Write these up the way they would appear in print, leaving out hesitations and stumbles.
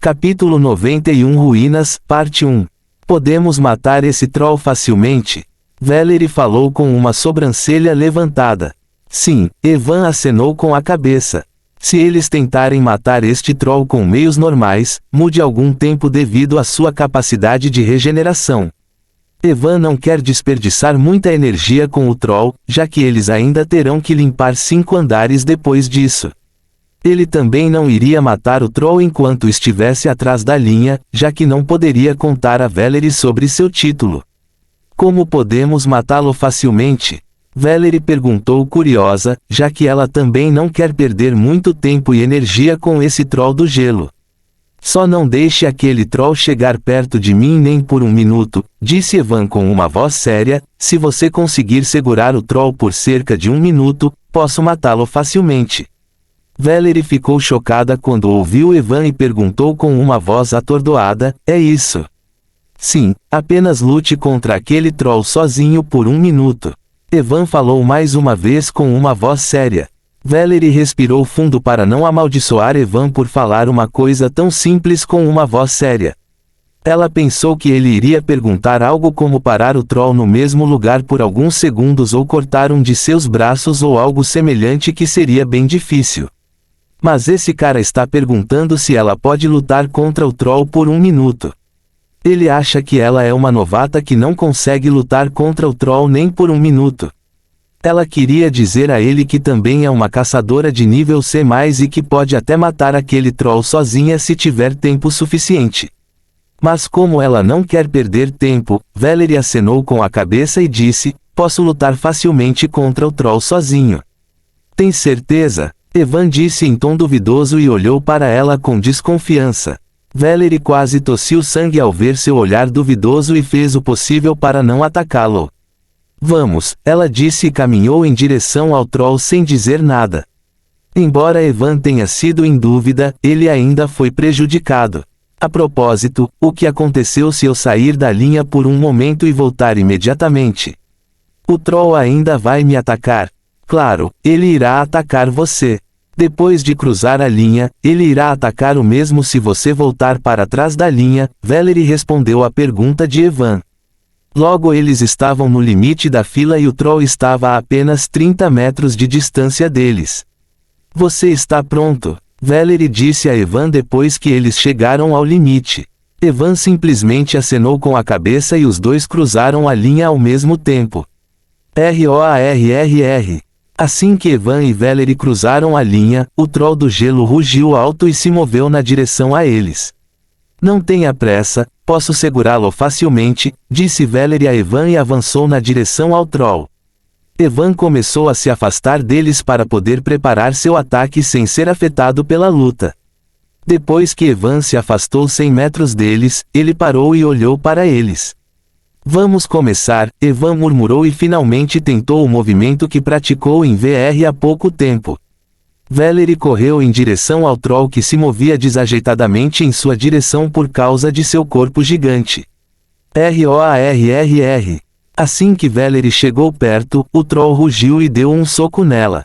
Capítulo 91 Ruínas, Parte 1. Podemos matar esse troll facilmente? Valerie falou com uma sobrancelha levantada. Sim, Evan acenou com a cabeça. Se eles tentarem matar este troll com meios normais, mude algum tempo devido à sua capacidade de regeneração. Evan não quer desperdiçar muita energia com o troll, já que eles ainda terão que limpar 5 andares depois disso. Ele também não iria matar o troll enquanto estivesse atrás da linha, já que não poderia contar a Valerie sobre seu título. Como podemos matá-lo facilmente? Valerie perguntou curiosa, já que ela também não quer perder muito tempo e energia com esse troll do gelo. Só não deixe aquele troll chegar perto de mim nem por um minuto, disse Evan com uma voz séria. Se você conseguir segurar o troll por cerca de 1 minuto, posso matá-lo facilmente. Valerie ficou chocada quando ouviu Evan e perguntou com uma voz atordoada, é isso? Sim, apenas lute contra aquele troll sozinho por 1 minuto. Evan falou mais uma vez com uma voz séria. Valerie respirou fundo para não amaldiçoar Evan por falar uma coisa tão simples com uma voz séria. Ela pensou que ele iria perguntar algo como parar o troll no mesmo lugar por alguns segundos ou cortar um de seus braços ou algo semelhante que seria bem difícil. Mas esse cara está perguntando se ela pode lutar contra o troll por 1 minuto. Ele acha que ela é uma novata que não consegue lutar contra o troll nem por 1 minuto. Ela queria dizer a ele que também é uma caçadora de nível C+, e que pode até matar aquele troll sozinha se tiver tempo suficiente. Mas como ela não quer perder tempo, Valerie acenou com a cabeça e disse, posso lutar facilmente contra o troll sozinho. Tem certeza? Evan disse em tom duvidoso e olhou para ela com desconfiança. Valerie quase tossiu sangue ao ver seu olhar duvidoso e fez o possível para não atacá-lo. Vamos, ela disse e caminhou em direção ao troll sem dizer nada. Embora Evan tenha sido em dúvida, ele ainda foi prejudicado. A propósito, o que aconteceu se eu sair da linha por um momento e voltar imediatamente? O troll ainda vai me atacar. Claro, ele irá atacar você. Depois de cruzar a linha, ele irá atacar o mesmo se você voltar para trás da linha, Valerie respondeu à pergunta de Evan. Logo eles estavam no limite da fila e o troll estava a apenas 30 metros de distância deles. Você está pronto? Valerie disse a Evan depois que eles chegaram ao limite. Evan simplesmente acenou com a cabeça e os dois cruzaram a linha ao mesmo tempo. ROARRR. Assim que Evan e Valerie cruzaram a linha, o troll do gelo rugiu alto e se moveu na direção a eles. Não tenha pressa, posso segurá-lo facilmente, disse Valerie a Evan e avançou na direção ao troll. Evan começou a se afastar deles para poder preparar seu ataque sem ser afetado pela luta. Depois que Evan se afastou 100 metros deles, ele parou e olhou para eles. Vamos começar, Evan murmurou e finalmente tentou o movimento que praticou em VR há pouco tempo. Valerie correu em direção ao troll que se movia desajeitadamente em sua direção por causa de seu corpo gigante. ROARRR. Assim que Valerie chegou perto, o troll rugiu e deu um soco nela.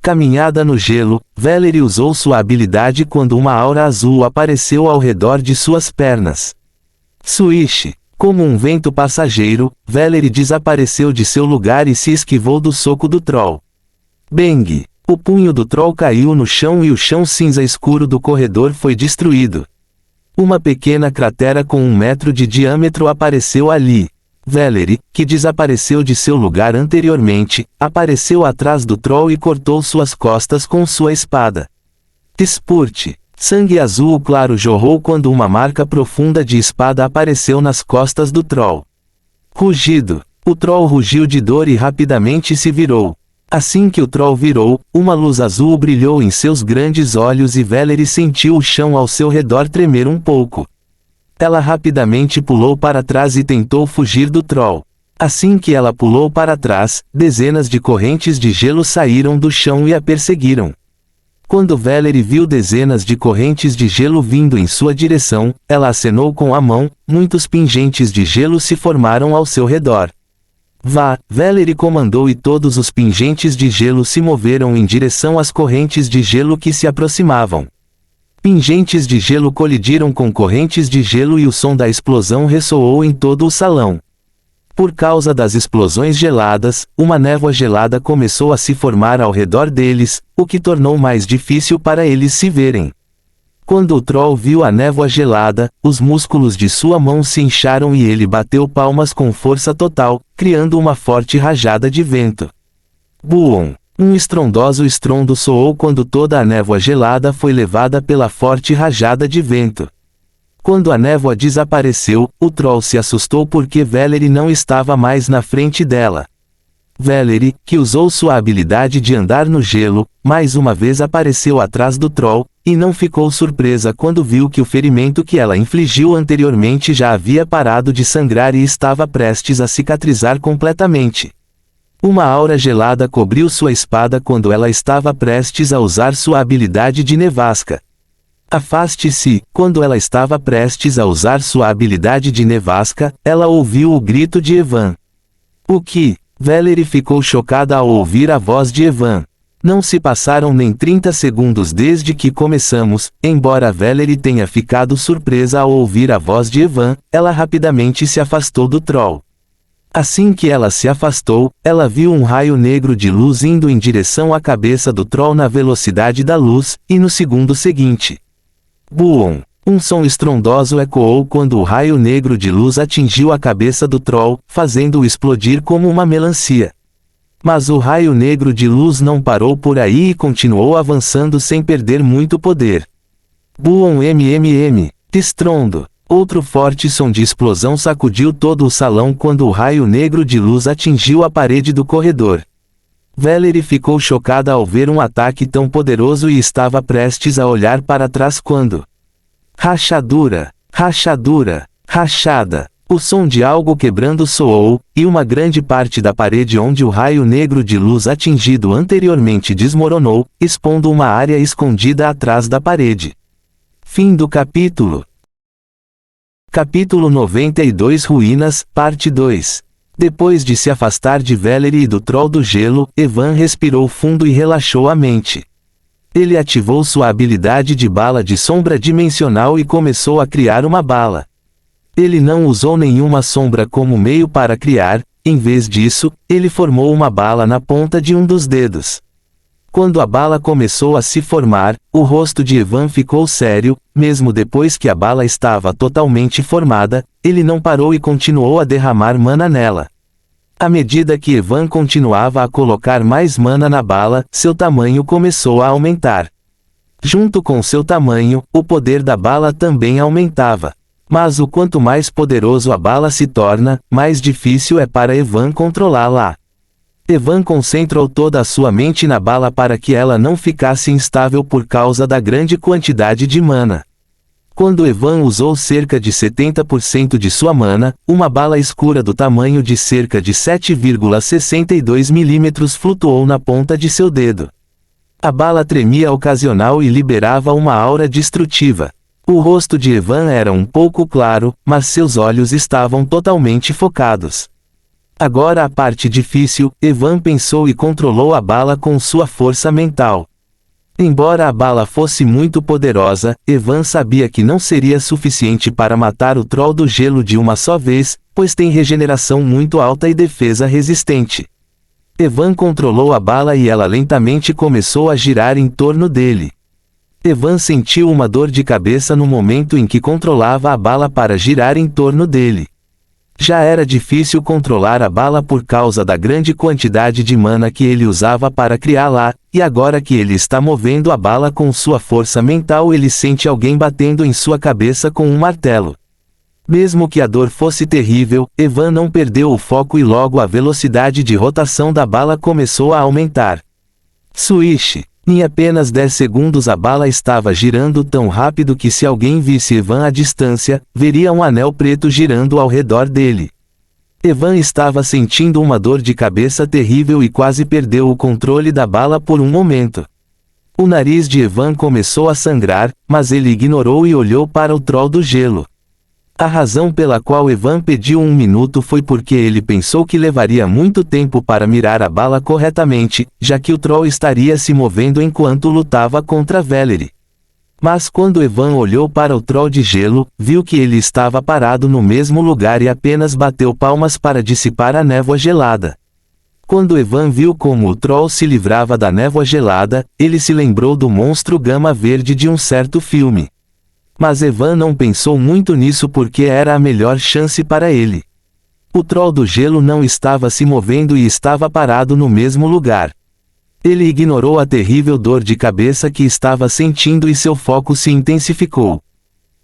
Caminhada no gelo, Valerie usou sua habilidade quando uma aura azul apareceu ao redor de suas pernas. Swish! Como um vento passageiro, Valerie desapareceu de seu lugar e se esquivou do soco do troll. Bang! O punho do troll caiu no chão e o chão cinza escuro do corredor foi destruído. Uma pequena cratera com 1 metro de diâmetro apareceu ali. Valerie, que desapareceu de seu lugar anteriormente, apareceu atrás do troll e cortou suas costas com sua espada. Spurt! Sangue azul claro jorrou quando uma marca profunda de espada apareceu nas costas do troll. Rugido! O troll rugiu de dor e rapidamente se virou. Assim que o troll virou, uma luz azul brilhou em seus grandes olhos e Valerie sentiu o chão ao seu redor tremer um pouco. Ela rapidamente pulou para trás e tentou fugir do troll. Assim que ela pulou para trás, dezenas de correntes de gelo saíram do chão e a perseguiram. Quando Valerie viu dezenas de correntes de gelo vindo em sua direção, ela acenou com a mão, muitos pingentes de gelo se formaram ao seu redor. Vá, Valerie comandou e todos os pingentes de gelo se moveram em direção às correntes de gelo que se aproximavam. Pingentes de gelo colidiram com correntes de gelo e o som da explosão ressoou em todo o salão. Por causa das explosões geladas, uma névoa gelada começou a se formar ao redor deles, o que tornou mais difícil para eles se verem. Quando o Troll viu a névoa gelada, os músculos de sua mão se incharam e ele bateu palmas com força total, criando uma forte rajada de vento. Boom! Um estrondoso estrondo soou quando toda a névoa gelada foi levada pela forte rajada de vento. Quando a névoa desapareceu, o Troll se assustou porque Valerie não estava mais na frente dela. Valerie, que usou sua habilidade de andar no gelo, mais uma vez apareceu atrás do Troll, e não ficou surpresa quando viu que o ferimento que ela infligiu anteriormente já havia parado de sangrar e estava prestes a cicatrizar completamente. Uma aura gelada cobriu sua espada quando ela estava prestes a usar sua habilidade de nevasca. Afaste-se! Quando ela estava prestes a usar sua habilidade de nevasca, ela ouviu o grito de Evan. O que? Valerie ficou chocada ao ouvir a voz de Evan. Não se passaram nem 30 segundos desde que começamos, embora Valerie tenha ficado surpresa ao ouvir a voz de Evan, ela rapidamente se afastou do Troll. Assim que ela se afastou, ela viu um raio negro de luz indo em direção à cabeça do Troll na velocidade da luz, e no segundo seguinte. Boom! Um som estrondoso ecoou quando o raio negro de luz atingiu a cabeça do Troll, fazendo-o explodir como uma melancia. Mas o raio negro de luz não parou por aí e continuou avançando sem perder muito poder. Boom! Estrondo! Outro forte som de explosão sacudiu todo o salão quando o raio negro de luz atingiu a parede do corredor. Valerie ficou chocada ao ver um ataque tão poderoso e estava prestes a olhar para trás quando... Rachadura! Rachadura! Rachada! O som de algo quebrando soou, e uma grande parte da parede onde o raio negro de luz atingido anteriormente desmoronou, expondo uma área escondida atrás da parede. Fim do capítulo. Capítulo 92 Ruínas, Parte 2. Depois de se afastar de Valerie e do Troll do Gelo, Evan respirou fundo e relaxou a mente. Ele ativou sua habilidade de bala de sombra dimensional e começou a criar uma bala. Ele não usou nenhuma sombra como meio para criar, em vez disso, ele formou uma bala na ponta de um dos dedos. Quando a bala começou a se formar, o rosto de Evan ficou sério, mesmo depois que a bala estava totalmente formada, ele não parou e continuou a derramar mana nela. À medida que Evan continuava a colocar mais mana na bala, seu tamanho começou a aumentar. Junto com seu tamanho, o poder da bala também aumentava. Mas o quanto mais poderoso a bala se torna, mais difícil é para Evan controlá-la. Evan concentrou toda a sua mente na bala para que ela não ficasse instável por causa da grande quantidade de mana. Quando Evan usou cerca de 70% de sua mana, uma bala escura do tamanho de cerca de 7,62 mm flutuou na ponta de seu dedo. A bala tremia ocasional e liberava uma aura destrutiva. O rosto de Evan era um pouco claro, mas seus olhos estavam totalmente focados. Agora a parte difícil, Evan pensou e controlou a bala com sua força mental. Embora a bala fosse muito poderosa, Evan sabia que não seria suficiente para matar o Troll do Gelo de uma só vez, pois tem regeneração muito alta e defesa resistente. Evan controlou a bala e ela lentamente começou a girar em torno dele. Evan sentiu uma dor de cabeça no momento em que controlava a bala para girar em torno dele. Já era difícil controlar a bala por causa da grande quantidade de mana que ele usava para criá-la, e agora que ele está movendo a bala com sua força mental ele sente alguém batendo em sua cabeça com um martelo. Mesmo que a dor fosse terrível, Evan não perdeu o foco e logo a velocidade de rotação da bala começou a aumentar. Swish! Em apenas 10 segundos a bala estava girando tão rápido que se alguém visse Evan à distância, veria um anel preto girando ao redor dele. Evan estava sentindo uma dor de cabeça terrível e quase perdeu o controle da bala por um momento. O nariz de Evan começou a sangrar, mas ele ignorou e olhou para o Troll do Gelo. A razão pela qual Evan pediu 1 minuto foi porque ele pensou que levaria muito tempo para mirar a bala corretamente, já que o Troll estaria se movendo enquanto lutava contra Valerie. Mas quando Evan olhou para o troll de gelo, viu que ele estava parado no mesmo lugar e apenas bateu palmas para dissipar a névoa gelada. Quando Evan viu como o troll se livrava da névoa gelada, ele se lembrou do monstro gama verde de um certo filme. Mas Evan não pensou muito nisso porque era a melhor chance para ele. O troll do gelo não estava se movendo e estava parado no mesmo lugar. Ele ignorou a terrível dor de cabeça que estava sentindo e seu foco se intensificou.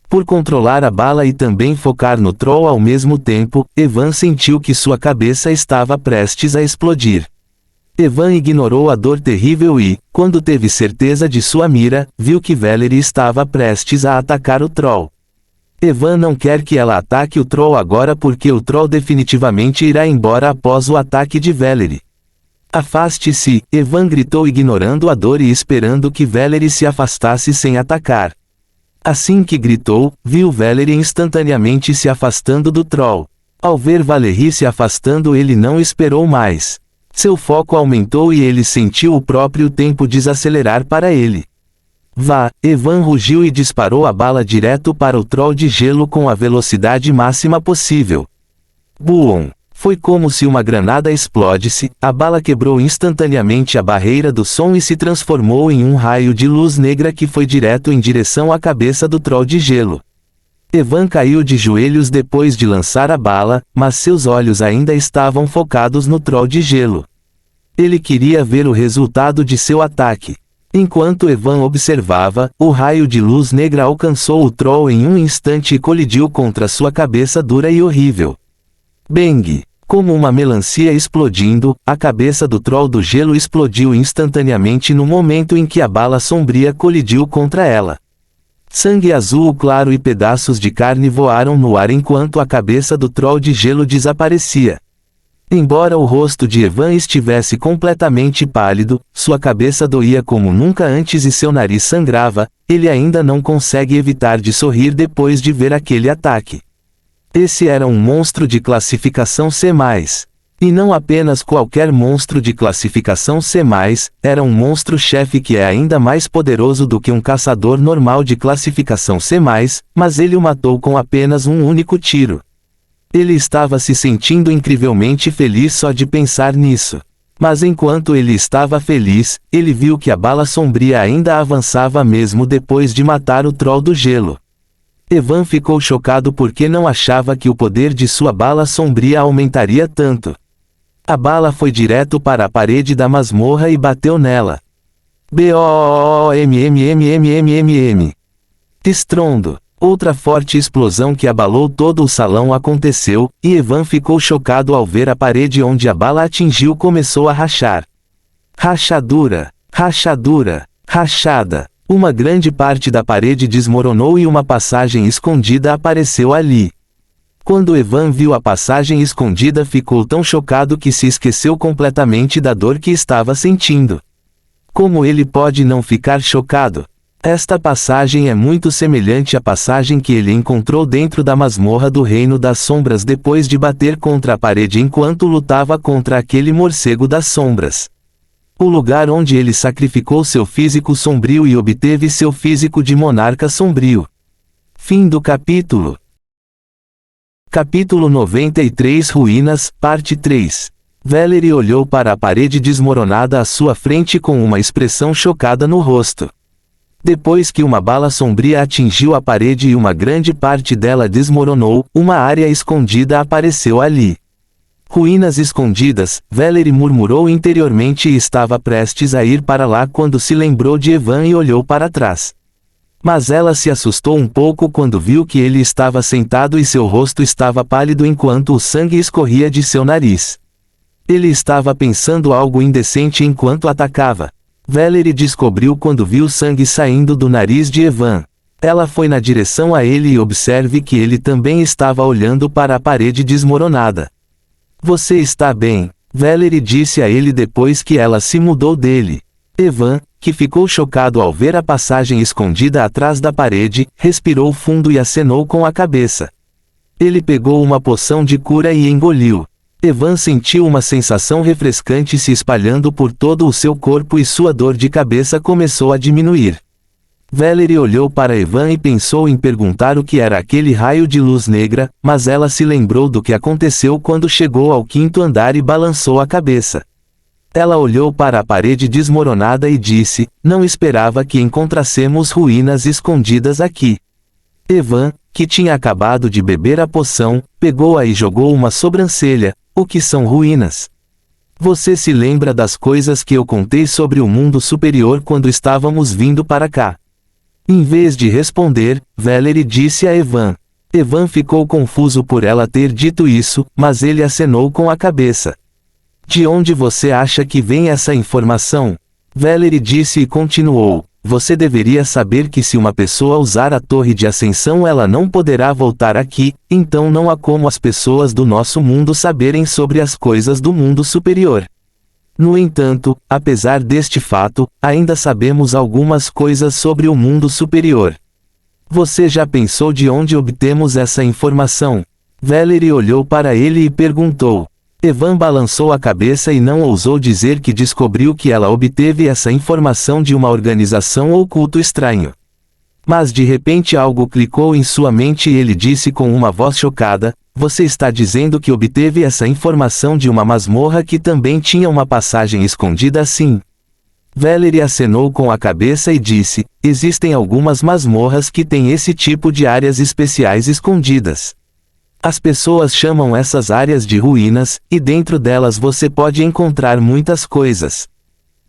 Por controlar a bala e também focar no troll ao mesmo tempo, Evan sentiu que sua cabeça estava prestes a explodir. Evan ignorou a dor terrível e, quando teve certeza de sua mira, viu que Valerie estava prestes a atacar o troll. Evan não quer que ela ataque o troll agora porque o troll definitivamente irá embora após o ataque de Valerie. Afaste-se, Evan gritou ignorando a dor e esperando que Valerie se afastasse sem atacar. Assim que gritou, viu Valerie instantaneamente se afastando do troll. Ao ver Valerie se afastando, ele não esperou mais. Seu foco aumentou e ele sentiu o próprio tempo desacelerar para ele. Vá, Evan rugiu e disparou a bala direto para o troll de gelo com a velocidade máxima possível. Boom! Foi como se uma granada explodisse, a bala quebrou instantaneamente a barreira do som e se transformou em um raio de luz negra que foi direto em direção à cabeça do troll de gelo. Evan caiu de joelhos depois de lançar a bala, mas seus olhos ainda estavam focados no troll de gelo. Ele queria ver o resultado de seu ataque. Enquanto Evan observava, o raio de luz negra alcançou o troll em um instante e colidiu contra sua cabeça dura e horrível. Bang! Como uma melancia explodindo, a cabeça do troll do gelo explodiu instantaneamente no momento em que a bala sombria colidiu contra ela. Sangue azul claro e pedaços de carne voaram no ar enquanto a cabeça do troll de gelo desaparecia. Embora o rosto de Evan estivesse completamente pálido, sua cabeça doía como nunca antes e seu nariz sangrava, ele ainda não consegue evitar de sorrir depois de ver aquele ataque. Esse era um monstro de classificação C+. E não apenas qualquer monstro de classificação C+, era um monstro-chefe que é ainda mais poderoso do que um caçador normal de classificação C+, mas ele o matou com apenas um único tiro. Ele estava se sentindo incrivelmente feliz só de pensar nisso. Mas enquanto ele estava feliz, ele viu que a bala sombria ainda avançava mesmo depois de matar o troll do gelo. Evan ficou chocado porque não achava que o poder de sua bala sombria aumentaria tanto. A bala foi direto para a parede da masmorra e bateu nela. BOOMMMMMM. Estrondo. Outra forte explosão que abalou todo o salão aconteceu, e Evan ficou chocado ao ver a parede onde a bala atingiu começou a rachar. Rachadura. Rachadura. Rachada. Uma grande parte da parede desmoronou e uma passagem escondida apareceu ali. Quando Evan viu a passagem escondida, ficou tão chocado que se esqueceu completamente da dor que estava sentindo. Como ele pode não ficar chocado? Esta passagem é muito semelhante à passagem que ele encontrou dentro da masmorra do Reino das Sombras depois de bater contra a parede enquanto lutava contra aquele morcego das sombras. O lugar onde ele sacrificou seu físico sombrio e obteve seu físico de monarca sombrio. Fim do capítulo. Capítulo 93 Ruínas, Parte 3. Valerie olhou para a parede desmoronada à sua frente com uma expressão chocada no rosto. Depois que uma bala sombria atingiu a parede e uma grande parte dela desmoronou, uma área escondida apareceu ali. Ruínas escondidas, Valerie murmurou interiormente e estava prestes a ir para lá quando se lembrou de Evan e olhou para trás. Mas ela se assustou um pouco quando viu que ele estava sentado e seu rosto estava pálido enquanto o sangue escorria de seu nariz. Ele estava pensando algo indecente enquanto atacava. Valerie descobriu quando viu sangue saindo do nariz de Evan. Ela foi na direção a ele e observe que ele também estava olhando para a parede desmoronada. Você está bem? Valerie disse a ele depois que ela se mudou dele. Evan, que ficou chocado ao ver a passagem escondida atrás da parede, respirou fundo e acenou com a cabeça. Ele pegou uma poção de cura e engoliu. Evan sentiu uma sensação refrescante se espalhando por todo o seu corpo e sua dor de cabeça começou a diminuir. Valerie olhou para Evan e pensou em perguntar o que era aquele raio de luz negra, mas ela se lembrou do que aconteceu quando chegou ao quinto andar e balançou a cabeça. Ela olhou para a parede desmoronada e disse, não esperava que encontrássemos ruínas escondidas aqui. Evan, que tinha acabado de beber a poção, pegou-a e jogou uma sobrancelha. O que são ruínas? Você se lembra das coisas que eu contei sobre o mundo superior quando estávamos vindo para cá? Em vez de responder, Valerie disse a Evan. Evan ficou confuso por ela ter dito isso, mas ele acenou com a cabeça. De onde você acha que vem essa informação? Valerie disse e continuou. Você deveria saber que se uma pessoa usar a torre de ascensão ela não poderá voltar aqui, então não há como as pessoas do nosso mundo saberem sobre as coisas do mundo superior. No entanto, apesar deste fato, ainda sabemos algumas coisas sobre o mundo superior. Você já pensou de onde obtemos essa informação? Valerie olhou para ele e perguntou. Evan balançou a cabeça e não ousou dizer que descobriu que ela obteve essa informação de uma organização ou culto estranho. Mas de repente algo clicou em sua mente e ele disse com uma voz chocada, você está dizendo que obteve essa informação de uma masmorra que também tinha uma passagem escondida assim? Valerie acenou com a cabeça e disse, existem algumas masmorras que têm esse tipo de áreas especiais escondidas. As pessoas chamam essas áreas de ruínas, e dentro delas você pode encontrar muitas coisas.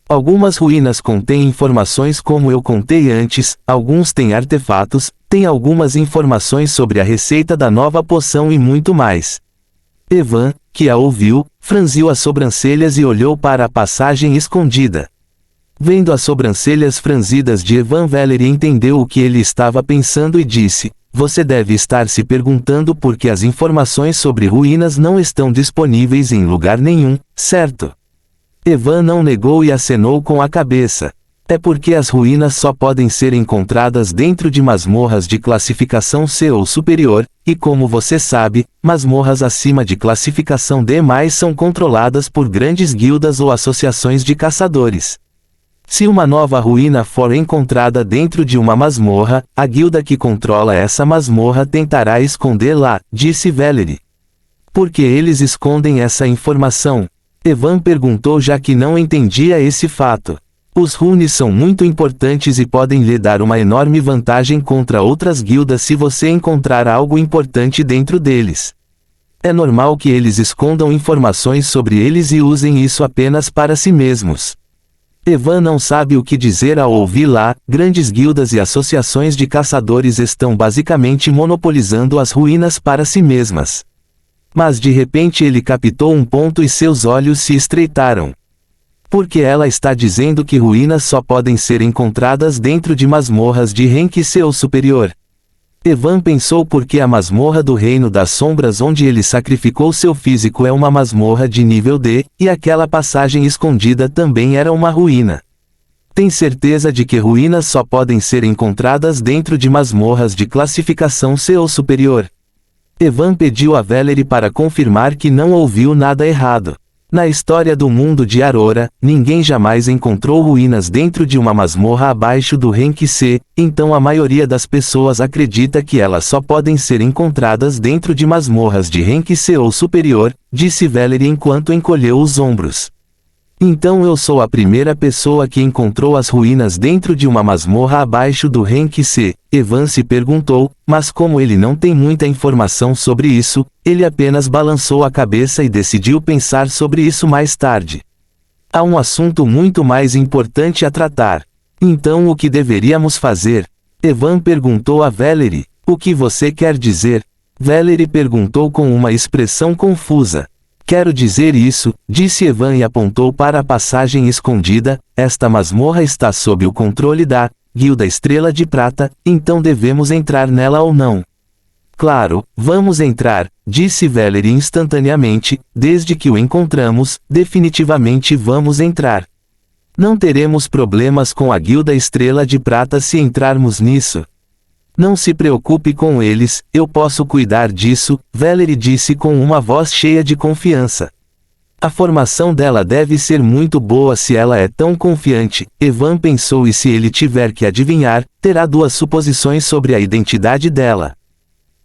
Algumas ruínas contêm informações como eu contei antes, alguns têm artefatos, têm algumas informações sobre a receita da nova poção e muito mais. Evan, que a ouviu, franziu as sobrancelhas e olhou para a passagem escondida. Vendo as sobrancelhas franzidas de Evan, Valerie entendeu o que ele estava pensando e disse, você deve estar se perguntando por que as informações sobre ruínas não estão disponíveis em lugar nenhum, certo? Evan não negou e acenou com a cabeça. É porque as ruínas só podem ser encontradas dentro de masmorras de classificação C ou superior, e como você sabe, masmorras acima de classificação D+ são controladas por grandes guildas ou associações de caçadores. Se uma nova ruína for encontrada dentro de uma masmorra, a guilda que controla essa masmorra tentará escondê-la, disse Valerie. Por que eles escondem essa informação? Evan perguntou já que não entendia esse fato. Os runes são muito importantes e podem lhe dar uma enorme vantagem contra outras guildas se você encontrar algo importante dentro deles. É normal que eles escondam informações sobre eles e usem isso apenas para si mesmos. Evan não sabe o que dizer ao ouvir lá, grandes guildas e associações de caçadores estão basicamente monopolizando as ruínas para si mesmas. Mas de repente ele captou um ponto e seus olhos se estreitaram. Porque ela está dizendo que ruínas só podem ser encontradas dentro de masmorras de rank C ou superior. Evan pensou porque a masmorra do Reino das Sombras onde ele sacrificou seu físico é uma masmorra de nível D, e aquela passagem escondida também era uma ruína. Tem certeza de que ruínas só podem ser encontradas dentro de masmorras de classificação C ou superior? Evan pediu a Valerie para confirmar que não ouviu nada errado. Na história do mundo de Aurora, ninguém jamais encontrou ruínas dentro de uma masmorra abaixo do rank C, então a maioria das pessoas acredita que elas só podem ser encontradas dentro de masmorras de rank C ou superior, disse Valerie enquanto encolheu os ombros. Então eu sou a primeira pessoa que encontrou as ruínas dentro de uma masmorra abaixo do rank C, Evan se perguntou, mas como ele não tem muita informação sobre isso, ele apenas balançou a cabeça e decidiu pensar sobre isso mais tarde. Há um assunto muito mais importante a tratar. Então o que deveríamos fazer? Evan perguntou a Valerie. O que você quer dizer? Valerie perguntou com uma expressão confusa. Quero dizer isso, disse Evan e apontou para a passagem escondida, esta masmorra está sob o controle da Guilda Estrela de Prata, então devemos entrar nela ou não? Claro, vamos entrar, disse Valerie instantaneamente, desde que o encontramos, definitivamente vamos entrar. Não teremos problemas com a Guilda Estrela de Prata se entrarmos nisso. Não se preocupe com eles, eu posso cuidar disso, Valerie disse com uma voz cheia de confiança. A formação dela deve ser muito boa se ela é tão confiante. Evan pensou, e se ele tiver que adivinhar, terá duas suposições sobre a identidade dela.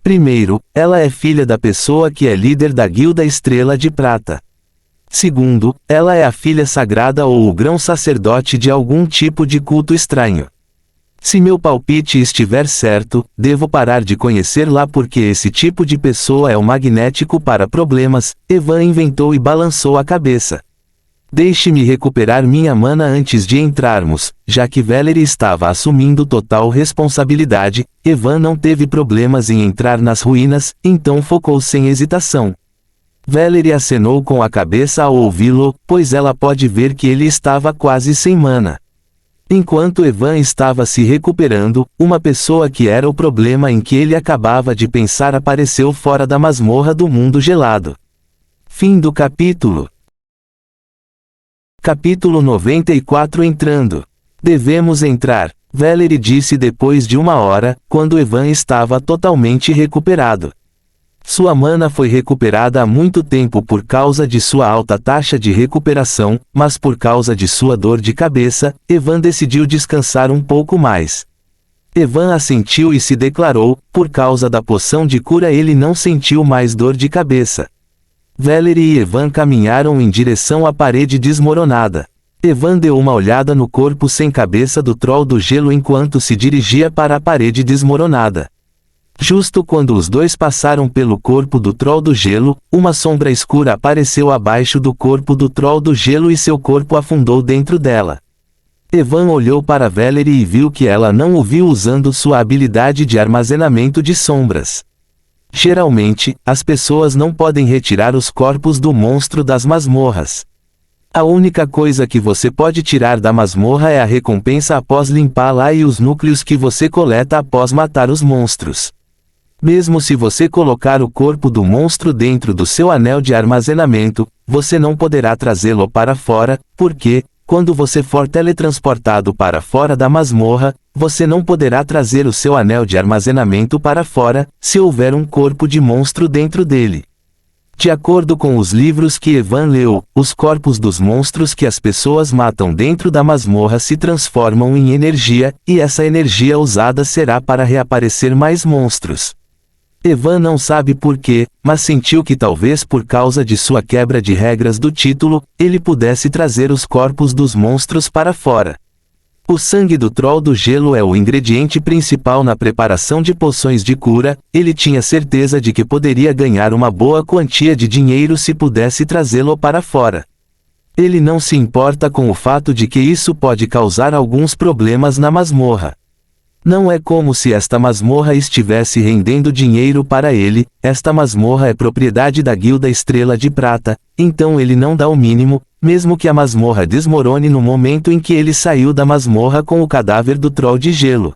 Primeiro, ela é filha da pessoa que é líder da Guilda Estrela de Prata. Segundo, ela é a filha sagrada ou o grão-sacerdote de algum tipo de culto estranho. Se meu palpite estiver certo, devo parar de conhecer-la porque esse tipo de pessoa é o magnético para problemas. Evan inventou e balançou a cabeça. Deixe-me recuperar minha mana antes de entrarmos. Já que Valerie estava assumindo total responsabilidade, Evan não teve problemas em entrar nas ruínas, então focou sem hesitação. Valerie acenou com a cabeça ao ouvi-lo, pois ela pode ver que ele estava quase sem mana. Enquanto Evan estava se recuperando, uma pessoa que era o problema em que ele acabava de pensar apareceu fora da masmorra do mundo gelado. Fim do capítulo. Capítulo 94. Entrando. Devemos entrar, Valerie disse depois de 1 hora, quando Evan estava totalmente recuperado. Sua mana foi recuperada há muito tempo por causa de sua alta taxa de recuperação, mas por causa de sua dor de cabeça, Evan decidiu descansar um pouco mais. Evan assentiu e se declarou, por causa da poção de cura ele não sentiu mais dor de cabeça. Valerie e Evan caminharam em direção à parede desmoronada. Evan deu uma olhada no corpo sem cabeça do Troll do Gelo enquanto se dirigia para a parede desmoronada. Justo quando os dois passaram pelo corpo do Troll do Gelo, uma sombra escura apareceu abaixo do corpo do Troll do Gelo e seu corpo afundou dentro dela. Evan olhou para Valerie e viu que ela não o viu usando sua habilidade de armazenamento de sombras. Geralmente, as pessoas não podem retirar os corpos do monstro das masmorras. A única coisa que você pode tirar da masmorra é a recompensa após limpá-la e os núcleos que você coleta após matar os monstros. Mesmo se você colocar o corpo do monstro dentro do seu anel de armazenamento, você não poderá trazê-lo para fora, porque, quando você for teletransportado para fora da masmorra, você não poderá trazer o seu anel de armazenamento para fora, se houver um corpo de monstro dentro dele. De acordo com os livros que Evan leu, os corpos dos monstros que as pessoas matam dentro da masmorra se transformam em energia, e essa energia usada será para reaparecer mais monstros. Evan não sabe por quê, mas sentiu que talvez por causa de sua quebra de regras do título, ele pudesse trazer os corpos dos monstros para fora. O sangue do Troll do Gelo é o ingrediente principal na preparação de poções de cura. Ele tinha certeza de que poderia ganhar uma boa quantia de dinheiro se pudesse trazê-lo para fora. Ele não se importa com o fato de que isso pode causar alguns problemas na masmorra. Não é como se esta masmorra estivesse rendendo dinheiro para ele. Esta masmorra é propriedade da Guilda Estrela de Prata, então ele não dá o mínimo, mesmo que a masmorra desmorone no momento em que ele saiu da masmorra com o cadáver do Troll de Gelo.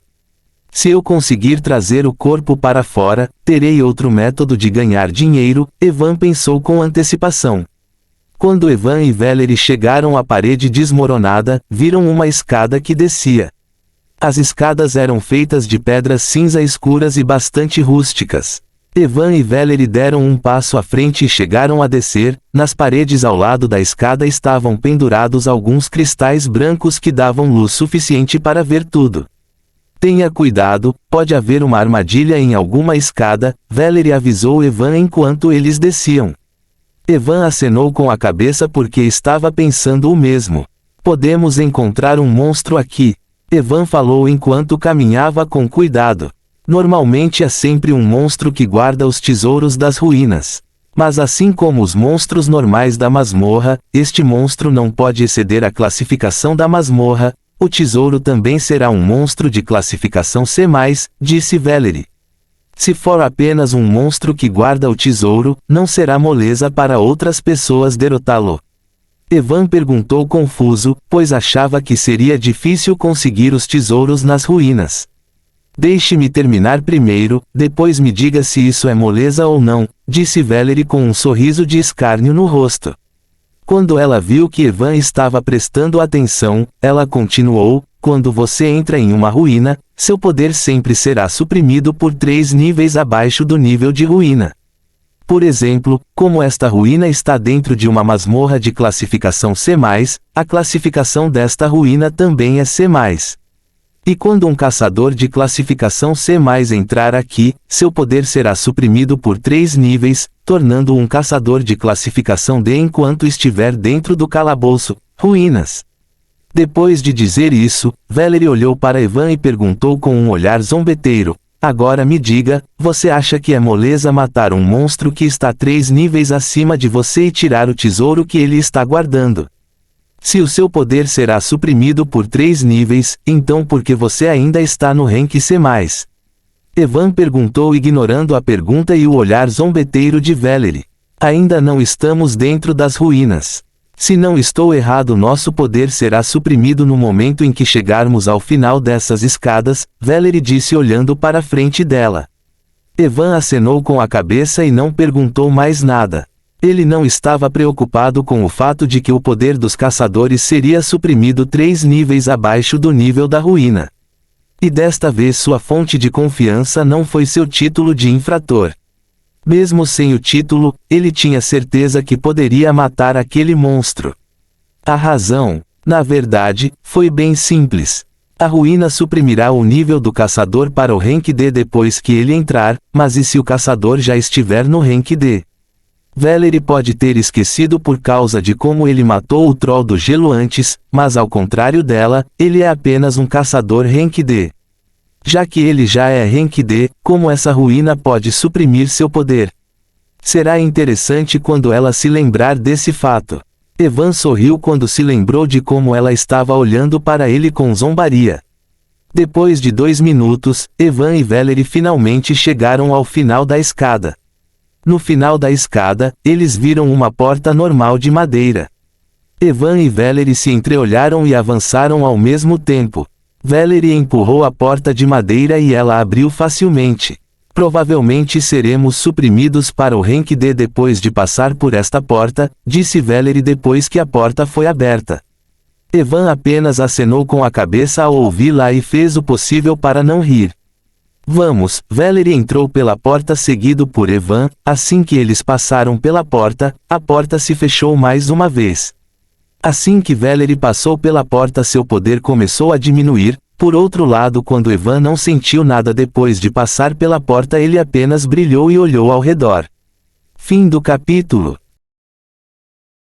Se eu conseguir trazer o corpo para fora, terei outro método de ganhar dinheiro, Evan pensou com antecipação. Quando Evan e Valerie chegaram à parede desmoronada, viram uma escada que descia. As escadas eram feitas de pedras cinza escuras e bastante rústicas. Evan e Valerie deram um passo à frente e chegaram a descer. Nas paredes ao lado da escada estavam pendurados alguns cristais brancos que davam luz suficiente para ver tudo. Tenha cuidado, pode haver uma armadilha em alguma escada, Valerie avisou Evan enquanto eles desciam. Evan acenou com a cabeça porque estava pensando o mesmo. Podemos encontrar um monstro aqui. Evan falou enquanto caminhava com cuidado. Normalmente há sempre um monstro que guarda os tesouros das ruínas. Mas assim como os monstros normais da masmorra, este monstro não pode exceder a classificação da masmorra. O tesouro também será um monstro de classificação C+, disse Valerie. Se for apenas um monstro que guarda o tesouro, não será moleza para outras pessoas derrotá-lo. Evan perguntou confuso, pois achava que seria difícil conseguir os tesouros nas ruínas. Deixe-me terminar primeiro, depois me diga se isso é moleza ou não, disse Valerie com um sorriso de escárnio no rosto. Quando ela viu que Evan estava prestando atenção, ela continuou: quando você entra em uma ruína, seu poder sempre será suprimido por 3 níveis abaixo do nível de ruína. Por exemplo, como esta ruína está dentro de uma masmorra de classificação C+, a classificação desta ruína também é C+. E quando um caçador de classificação C+ entrar aqui, seu poder será suprimido por 3 níveis, tornando-o um caçador de classificação D enquanto estiver dentro do calabouço, ruínas. Depois de dizer isso, Valerie olhou para Evan e perguntou com um olhar zombeteiro: agora me diga, você acha que é moleza matar um monstro que está 3 níveis acima de você e tirar o tesouro que ele está guardando? Se o seu poder será suprimido por 3 níveis, então por que você ainda está no rank C+? Evan perguntou ignorando a pergunta e o olhar zombeteiro de Valerie. Ainda não estamos dentro das ruínas. Se não estou errado, nosso poder será suprimido no momento em que chegarmos ao final dessas escadas, Valerie disse olhando para a frente dela. Evan acenou com a cabeça e não perguntou mais nada. Ele não estava preocupado com o fato de que o poder dos caçadores seria suprimido 3 níveis abaixo do nível da ruína. E desta vez sua fonte de confiança não foi seu título de infrator. Mesmo sem o título, ele tinha certeza que poderia matar aquele monstro. A razão, na verdade, foi bem simples. A ruína suprimirá o nível do caçador para o rank D depois que ele entrar, mas e se o caçador já estiver no rank D? Valerie pode ter esquecido por causa de como ele matou o troll do gelo antes, mas ao contrário dela, ele é apenas um caçador rank D. Já que ele já é rank D, como essa ruína pode suprimir seu poder? Será interessante quando ela se lembrar desse fato. Evan sorriu quando se lembrou de como ela estava olhando para ele com zombaria. Depois de 2 minutos, Evan e Valerie finalmente chegaram ao final da escada. No final da escada, eles viram uma porta normal de madeira. Evan e Valerie se entreolharam e avançaram ao mesmo tempo. Valerie empurrou a porta de madeira e ela abriu facilmente. Provavelmente seremos suprimidos para o rank D depois de passar por esta porta, disse Valerie depois que a porta foi aberta. Evan apenas acenou com a cabeça ao ouvi-la e fez o possível para não rir. Vamos, Valerie entrou pela porta seguido por Evan. Assim que eles passaram pela porta, a porta se fechou mais uma vez. Assim que Valerie passou pela porta, seu poder começou a diminuir. Por outro lado, quando Evan não sentiu nada depois de passar pela porta, ele apenas brilhou e olhou ao redor. Fim do capítulo.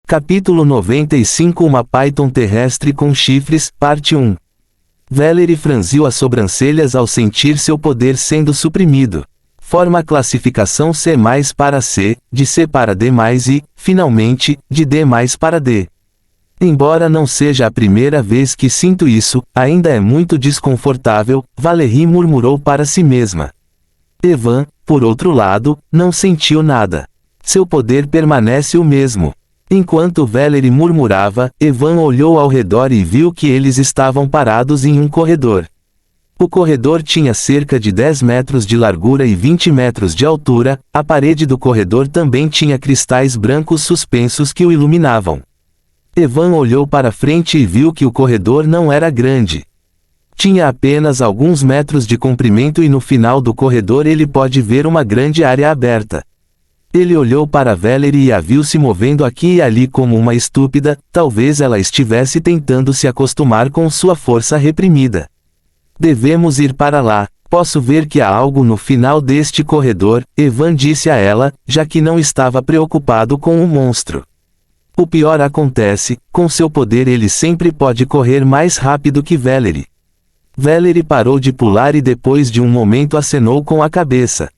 Capítulo 95 Uma Python terrestre com chifres, parte 1. Valerie franziu as sobrancelhas ao sentir seu poder sendo suprimido. Forma a classificação C+ para C, de C para D+, e, finalmente, de D+ para D. Embora não seja a primeira vez que sinto isso, ainda é muito desconfortável, Valerie murmurou para si mesma. Evan, por outro lado, não sentiu nada. Seu poder permanece o mesmo. Enquanto Valerie murmurava, Evan olhou ao redor e viu que eles estavam parados em um corredor. O corredor tinha cerca de 10 metros de largura e 20 metros de altura. A parede do corredor também tinha cristais brancos suspensos que o iluminavam. Evan olhou para frente e viu que o corredor não era grande. Tinha apenas alguns metros de comprimento e no final do corredor ele pode ver uma grande área aberta. Ele olhou para Valerie e a viu se movendo aqui e ali como uma estúpida. Talvez ela estivesse tentando se acostumar com sua força reprimida. Devemos ir para lá. Posso ver que há algo no final deste corredor, Evan disse a ela, já que não estava preocupado com o monstro. O pior acontece, com seu poder ele sempre pode correr mais rápido que Valerie. Valerie parou de pular e depois de um momento acenou com a cabeça.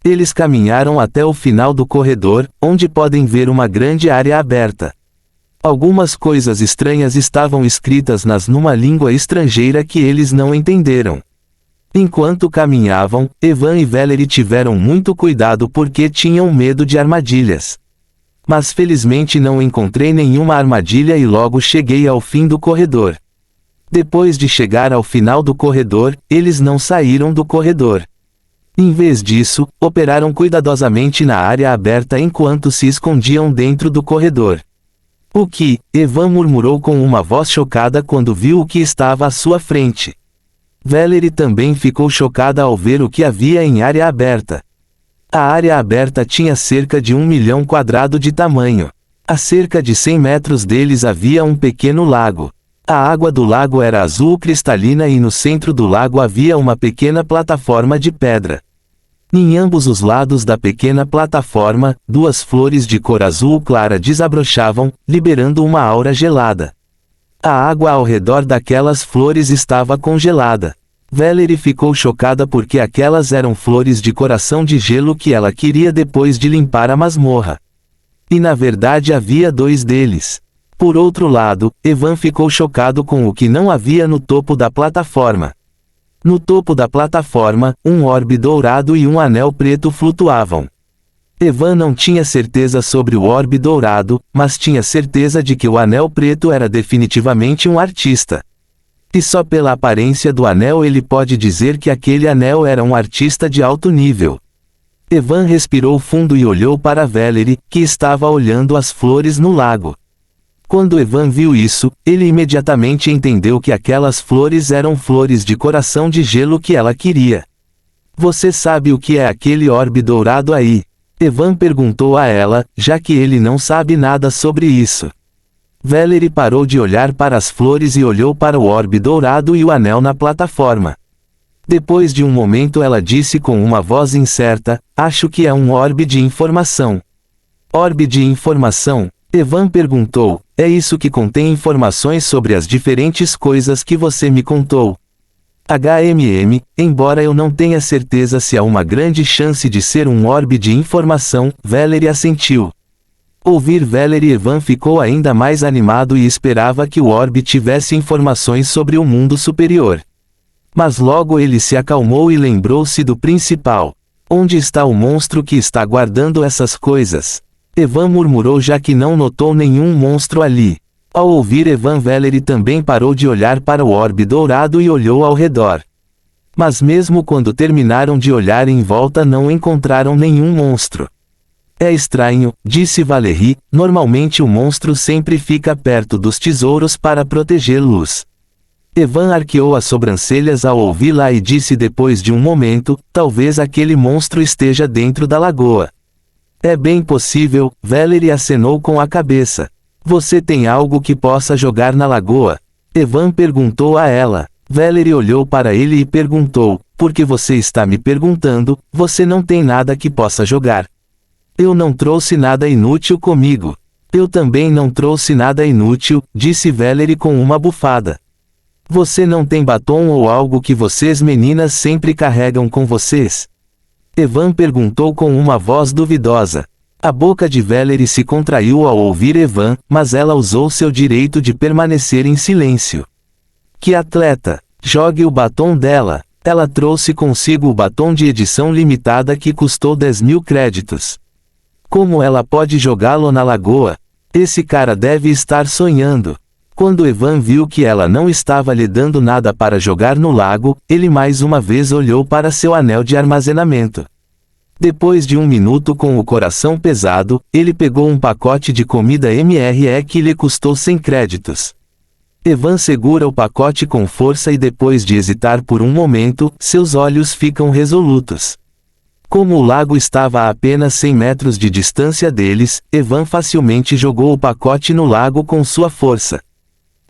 Eles caminharam até o final do corredor, onde podem ver uma grande área aberta. Algumas coisas estranhas estavam escritas numa língua estrangeira que eles não entenderam. Enquanto caminhavam, Evan e Valerie tiveram muito cuidado porque tinham medo de armadilhas. Mas felizmente não encontrei nenhuma armadilha e logo cheguei ao fim do corredor. Depois de chegar ao final do corredor, eles não saíram do corredor. Em vez disso, operaram cuidadosamente na área aberta enquanto se escondiam dentro do corredor. O que? Evan murmurou com uma voz chocada quando viu o que estava à sua frente. Valerie também ficou chocada ao ver o que havia em área aberta. A área aberta tinha cerca de 1 milhão quadrado de tamanho. A cerca de 100 metros deles havia um pequeno lago. A água do lago era azul cristalina e no centro do lago havia uma pequena plataforma de pedra. Em ambos os lados da pequena plataforma, 2 flores de cor azul clara desabrochavam, liberando uma aura gelada. A água ao redor daquelas flores estava congelada. Valerie ficou chocada porque aquelas eram flores de coração de gelo que ela queria depois de limpar a masmorra. E na verdade havia 2 deles. Por outro lado, Evan ficou chocado com o que não havia no topo da plataforma. No topo da plataforma, um orbe dourado e um anel preto flutuavam. Evan não tinha certeza sobre o orbe dourado, mas tinha certeza de que o anel preto era definitivamente um artista. E só pela aparência do anel ele pode dizer que aquele anel era um artista de alto nível. Evan respirou fundo e olhou para Valerie, que estava olhando as flores no lago. Quando Evan viu isso, ele imediatamente entendeu que aquelas flores eram flores de coração de gelo que ela queria. Você sabe o que é aquele orbe dourado aí? Evan perguntou a ela, já que ele não sabe nada sobre isso. Valerie parou de olhar para as flores e olhou para o orbe dourado e o anel na plataforma. Depois de um momento ela disse com uma voz incerta, acho que é um orbe de informação. Orbe de informação? Evan perguntou, é isso que contém informações sobre as diferentes coisas que você me contou. Embora eu não tenha certeza se há uma grande chance de ser um orbe de informação, Valerie assentiu. Ouvir Valerie, Evan ficou ainda mais animado e esperava que o orbe tivesse informações sobre o mundo superior. Mas logo ele se acalmou e lembrou-se do principal. Onde está o monstro que está guardando essas coisas? Evan murmurou já que não notou nenhum monstro ali. Ao ouvir Evan, Valerie também parou de olhar para o orbe dourado e olhou ao redor. Mas mesmo quando terminaram de olhar em volta não encontraram nenhum monstro. É estranho, disse Valerie, normalmente o monstro sempre fica perto dos tesouros para protegê-los. Evan arqueou as sobrancelhas ao ouvi-la e disse depois de um momento, talvez aquele monstro esteja dentro da lagoa. É bem possível, Valerie acenou com a cabeça. Você tem algo que possa jogar na lagoa? Evan perguntou a ela. Valerie olhou para ele e perguntou, por que você está me perguntando, você não tem nada que possa jogar. Eu não trouxe nada inútil comigo. Eu também não trouxe nada inútil, disse Valerie com uma bufada. Você não tem batom ou algo que vocês meninas sempre carregam com vocês? Evan perguntou com uma voz duvidosa. A boca de Valerie se contraiu ao ouvir Evan, mas ela usou seu direito de permanecer em silêncio. Que atleta! Jogue o batom dela. Ela trouxe consigo o batom de edição limitada que custou 10.000 créditos. Como ela pode jogá-lo na lagoa? Esse cara deve estar sonhando. Quando Evan viu que ela não estava lhe dando nada para jogar no lago, ele mais uma vez olhou para seu anel de armazenamento. Depois de 1 minuto com o coração pesado, ele pegou um pacote de comida MRE que lhe custou 100 créditos. Evan segura o pacote com força e depois de hesitar por um momento, seus olhos ficam resolutos. Como o lago estava a apenas 100 metros de distância deles, Evan facilmente jogou o pacote no lago com sua força.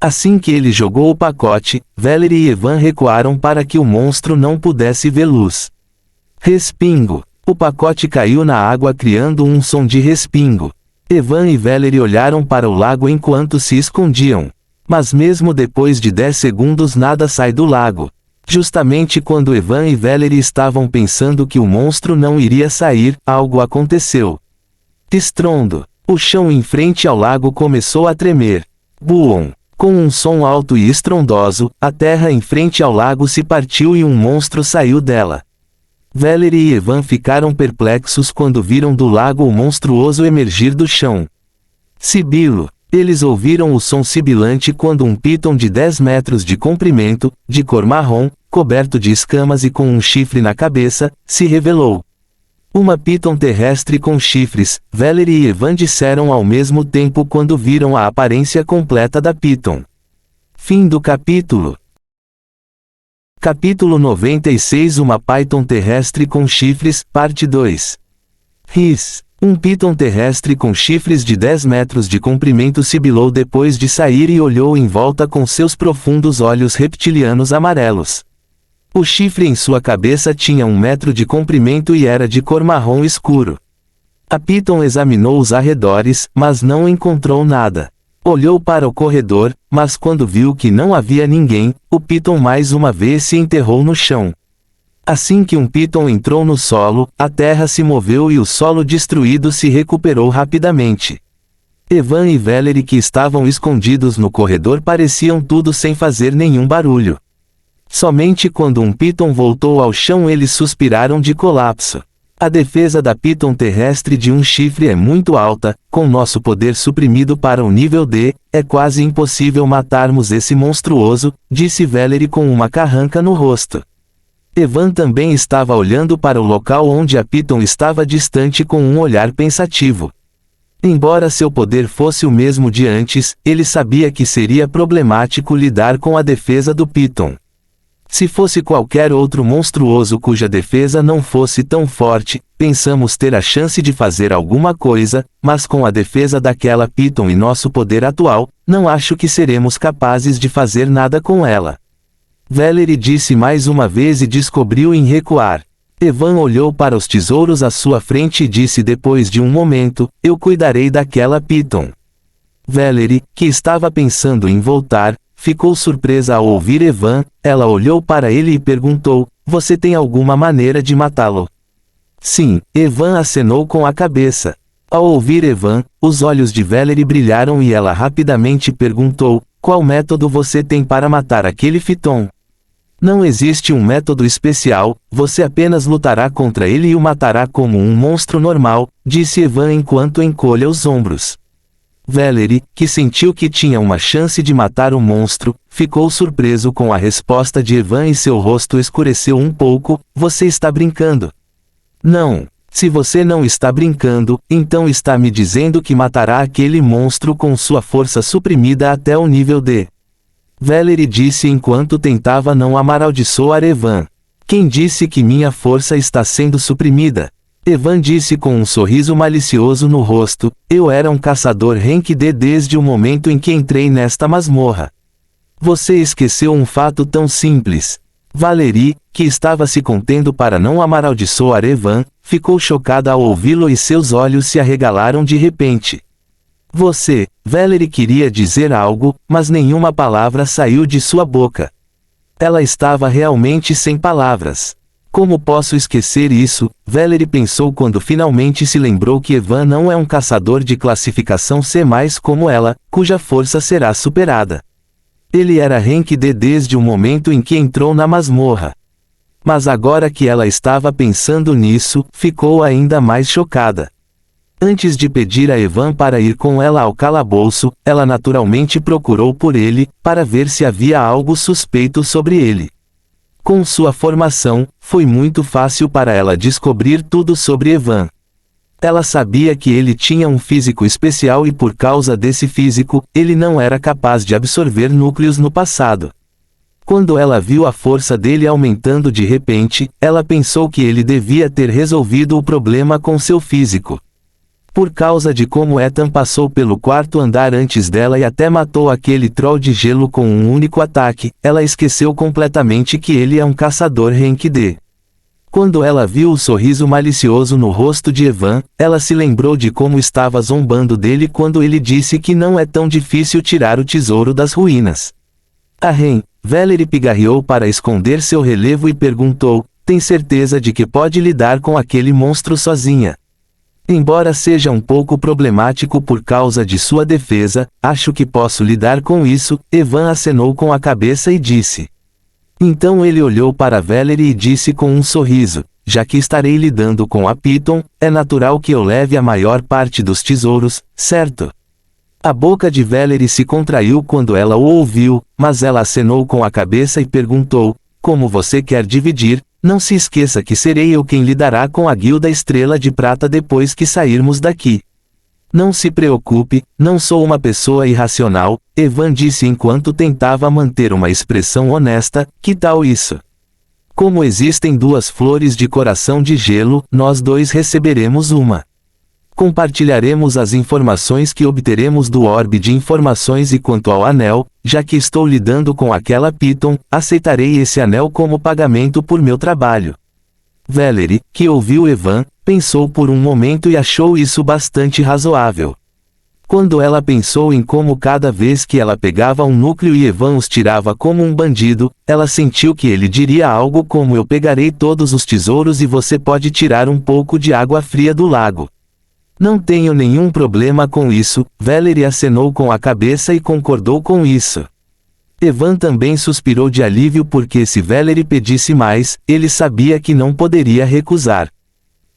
Assim que ele jogou o pacote, Valerie e Evan recuaram para que o monstro não pudesse ver luz. Respingo. O pacote caiu na água criando um som de respingo. Evan e Valerie olharam para o lago enquanto se escondiam. Mas mesmo depois de 10 segundos nada sai do lago. Justamente quando Evan e Valerie estavam pensando que o monstro não iria sair, algo aconteceu. Estrondo. O chão em frente ao lago começou a tremer. Boom! Com um som alto e estrondoso, a terra em frente ao lago se partiu e um monstro saiu dela. Valerie e Evan ficaram perplexos quando viram do lago o monstruoso emergir do chão. Sibilo. Eles ouviram o som sibilante quando um piton de 10 metros de comprimento, de cor marrom, coberto de escamas e com um chifre na cabeça, se revelou. Uma piton terrestre com chifres, Valerie e Evan disseram ao mesmo tempo quando viram a aparência completa da piton. Fim do capítulo. Capítulo 96. Uma python terrestre com chifres, parte 2. Ris. Um piton terrestre com chifres de 10 metros de comprimento sibilou depois de sair e olhou em volta com seus profundos olhos reptilianos amarelos. O chifre em sua cabeça tinha 1 metro de comprimento e era de cor marrom escuro. A piton examinou os arredores, mas não encontrou nada. Olhou para o corredor, mas quando viu que não havia ninguém, o piton mais uma vez se enterrou no chão. Assim que um piton entrou no solo, a terra se moveu e o solo destruído se recuperou rapidamente. Evan e Valerie, que estavam escondidos no corredor, pareciam tudo sem fazer nenhum barulho. Somente quando um piton voltou ao chão eles suspiraram de colapso. A defesa da piton terrestre de um chifre é muito alta, com nosso poder suprimido para o nível D, é quase impossível matarmos esse monstruoso, disse Valerie com uma carranca no rosto. Evan também estava olhando para o local onde a piton estava distante com um olhar pensativo. Embora seu poder fosse o mesmo de antes, ele sabia que seria problemático lidar com a defesa do piton. Se fosse qualquer outro monstruoso cuja defesa não fosse tão forte, pensamos ter a chance de fazer alguma coisa, mas com a defesa daquela piton e nosso poder atual, não acho que seremos capazes de fazer nada com ela. Valerie disse mais uma vez e descobriu em recuar. Evan olhou para os tesouros à sua frente e disse depois de um momento, eu cuidarei daquela piton. Valerie, que estava pensando em voltar, ficou surpresa ao ouvir Evan. Ela olhou para ele e perguntou, você tem alguma maneira de matá-lo? Sim, Evan acenou com a cabeça. Ao ouvir Evan, os olhos de Valerie brilharam e ela rapidamente perguntou, qual método você tem para matar aquele piton? Não existe um método especial, você apenas lutará contra ele e o matará como um monstro normal, disse Evan enquanto encolha os ombros. Valerie, que sentiu que tinha uma chance de matar o monstro, ficou surpreso com a resposta de Evan e seu rosto escureceu um pouco, você está brincando? Não. Se você não está brincando, então está me dizendo que matará aquele monstro com sua força suprimida até o nível D. Valerie disse enquanto tentava não amaldiçoar Evan. Quem disse que minha força está sendo suprimida? Evan disse com um sorriso malicioso no rosto, eu era um caçador rank D desde o momento em que entrei nesta masmorra. Você esqueceu um fato tão simples. Valerie, que estava se contendo para não amaldiçoar Evan, ficou chocada ao ouvi-lo e seus olhos se arregalaram de repente. Você, Valerie queria dizer algo, mas nenhuma palavra saiu de sua boca. Ela estava realmente sem palavras. Como posso esquecer isso? Valerie pensou quando finalmente se lembrou que Evan não é um caçador de classificação C+, como ela, cuja força será superada. Ele era rank D desde o momento em que entrou na masmorra. Mas agora que ela estava pensando nisso, ficou ainda mais chocada. Antes de pedir a Evan para ir com ela ao calabouço, ela naturalmente procurou por ele, para ver se havia algo suspeito sobre ele. Com sua formação, foi muito fácil para ela descobrir tudo sobre Evan. Ela sabia que ele tinha um físico especial e por causa desse físico, ele não era capaz de absorver núcleos no passado. Quando ela viu a força dele aumentando de repente, ela pensou que ele devia ter resolvido o problema com seu físico. Por causa de como Ethan passou pelo quarto andar antes dela e até matou aquele troll de gelo com um único ataque, ela esqueceu completamente que ele é um caçador rank D. Quando ela viu o sorriso malicioso no rosto de Evan, ela se lembrou de como estava zombando dele quando ele disse que não é tão difícil tirar o tesouro das ruínas. Valerie pigarreou para esconder seu relevo e perguntou, tem certeza de que pode lidar com aquele monstro sozinha? Embora seja um pouco problemático por causa de sua defesa, acho que posso lidar com isso, Evan acenou com a cabeça e disse. Então ele olhou para Valerie e disse com um sorriso, já que estarei lidando com a piton, é natural que eu leve a maior parte dos tesouros, certo? A boca de Valerie se contraiu quando ela o ouviu, mas ela acenou com a cabeça e perguntou, como você quer dividir? Não se esqueça que serei eu quem lidará com a Guilda Estrela de Prata depois que sairmos daqui. Não se preocupe, não sou uma pessoa irracional, Evan disse enquanto tentava manter uma expressão honesta, que tal isso? Como existem duas flores de coração de gelo, nós dois receberemos uma. Compartilharemos as informações que obteremos do orbe de informações e quanto ao anel, já que estou lidando com aquela Piton, aceitarei esse anel como pagamento por meu trabalho. Valerie, que ouviu Evan, pensou por um momento e achou isso bastante razoável. Quando ela pensou em como cada vez que ela pegava um núcleo e Evan os tirava como um bandido, ela sentiu que ele diria algo como: eu pegarei todos os tesouros e você pode tirar um pouco de água fria do lago. Não tenho nenhum problema com isso, Valerie acenou com a cabeça e concordou com isso. Evan também suspirou de alívio porque se Valerie pedisse mais, ele sabia que não poderia recusar.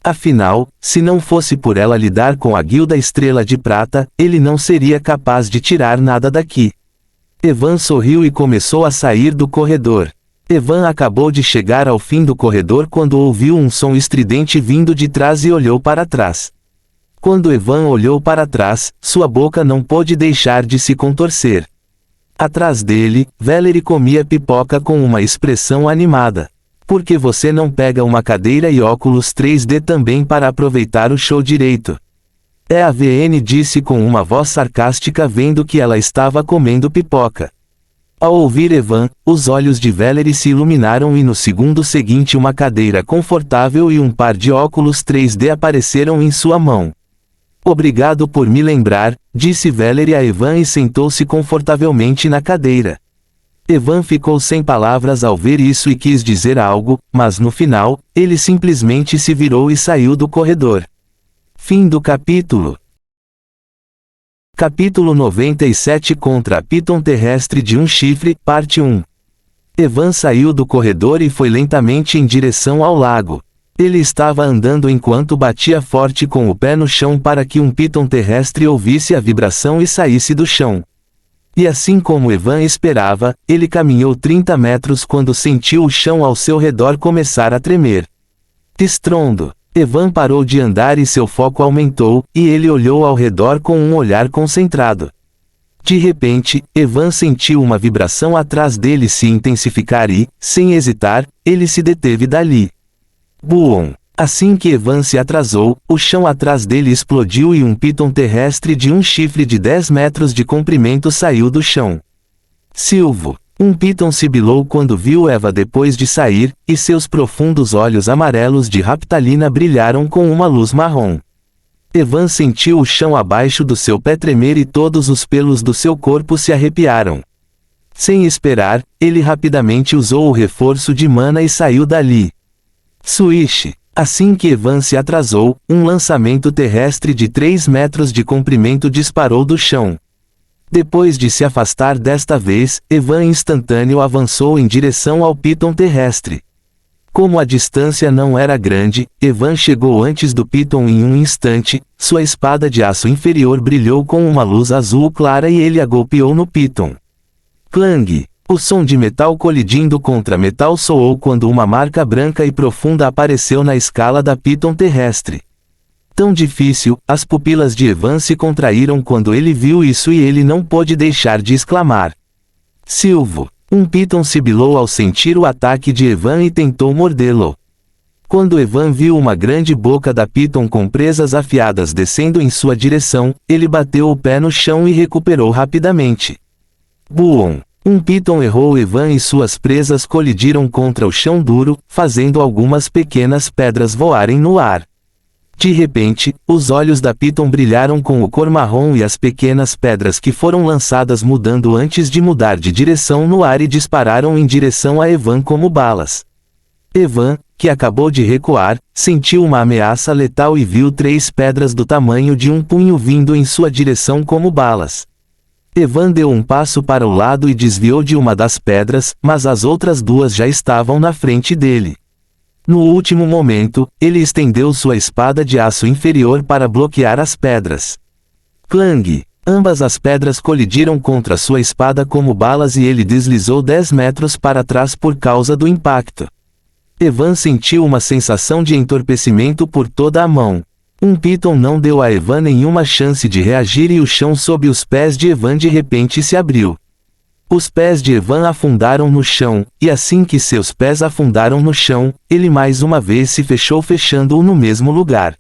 Afinal, se não fosse por ela lidar com a Guilda Estrela de Prata, ele não seria capaz de tirar nada daqui. Evan sorriu e começou a sair do corredor. Evan acabou de chegar ao fim do corredor quando ouviu um som estridente vindo de trás e olhou para trás. Quando Evan olhou para trás, sua boca não pôde deixar de se contorcer. Atrás dele, Valerie comia pipoca com uma expressão animada. Por que você não pega uma cadeira e óculos 3D também para aproveitar o show direito? A VN disse com uma voz sarcástica vendo que ela estava comendo pipoca. Ao ouvir Evan, os olhos de Valerie se iluminaram e no segundo seguinte uma cadeira confortável e um par de óculos 3D apareceram em sua mão. Obrigado por me lembrar, disse Valerie a Evan e sentou-se confortavelmente na cadeira. Evan ficou sem palavras ao ver isso e quis dizer algo, mas no final, ele simplesmente se virou e saiu do corredor. Fim do capítulo. Capítulo 97 Contra a Piton Terrestre de um Chifre, Parte 1. Evan saiu do corredor e foi lentamente em direção ao lago. Ele estava andando enquanto batia forte com o pé no chão para que um Piton terrestre ouvisse a vibração e saísse do chão. E assim como Evan esperava, ele caminhou 30 metros quando sentiu o chão ao seu redor começar a tremer. Estrondo. Evan parou de andar e seu foco aumentou, e ele olhou ao redor com um olhar concentrado. De repente, Evan sentiu uma vibração atrás dele se intensificar e, sem hesitar, ele se deteve dali. Boom! Assim que Evan se atrasou, o chão atrás dele explodiu e um Piton terrestre de um chifre de 10 metros de comprimento saiu do chão. Silvo! Um Piton sibilou quando viu Eva depois de sair, e seus profundos olhos amarelos de raptalina brilharam com uma luz marrom. Evan sentiu o chão abaixo do seu pé tremer e todos os pelos do seu corpo se arrepiaram. Sem esperar, ele rapidamente usou o reforço de mana e saiu dali. Swish! Assim que Evan se atrasou, um lançamento terrestre de 3 metros de comprimento disparou do chão. Depois de se afastar desta vez, Evan instantâneo avançou em direção ao Piton terrestre. Como a distância não era grande, Evan chegou antes do Piton em um instante, sua espada de aço inferior brilhou com uma luz azul clara e ele a golpeou no Piton. Clang! O som de metal colidindo contra metal soou quando uma marca branca e profunda apareceu na escala da Piton terrestre. Tão difícil, as pupilas de Evan se contraíram quando ele viu isso e ele não pôde deixar de exclamar. Silvo! Um Piton sibilou ao sentir o ataque de Evan e tentou mordê-lo. Quando Evan viu uma grande boca da Piton com presas afiadas descendo em sua direção, ele bateu o pé no chão e recuperou rapidamente. Boom! Um Piton errou Evan e suas presas colidiram contra o chão duro, fazendo algumas pequenas pedras voarem no ar. De repente, os olhos da Piton brilharam com o cor marrom e as pequenas pedras que foram lançadas mudando antes de mudar de direção no ar e dispararam em direção a Evan como balas. Evan, que acabou de recuar, sentiu uma ameaça letal e viu 3 pedras do tamanho de um punho vindo em sua direção como balas. Evan deu um passo para o lado e desviou de uma das pedras, mas as outras 2 já estavam na frente dele. No último momento, ele estendeu sua espada de aço inferior para bloquear as pedras. Clang! Ambas as pedras colidiram contra sua espada como balas e ele deslizou 10 metros para trás por causa do impacto. Evan sentiu uma sensação de entorpecimento por toda a mão. Um Piton não deu a Evan nenhuma chance de reagir e o chão sob os pés de Evan de repente se abriu. Os pés de Evan afundaram no chão, e assim que seus pés afundaram no chão, ele mais uma vez se fechou fechando-o no mesmo lugar.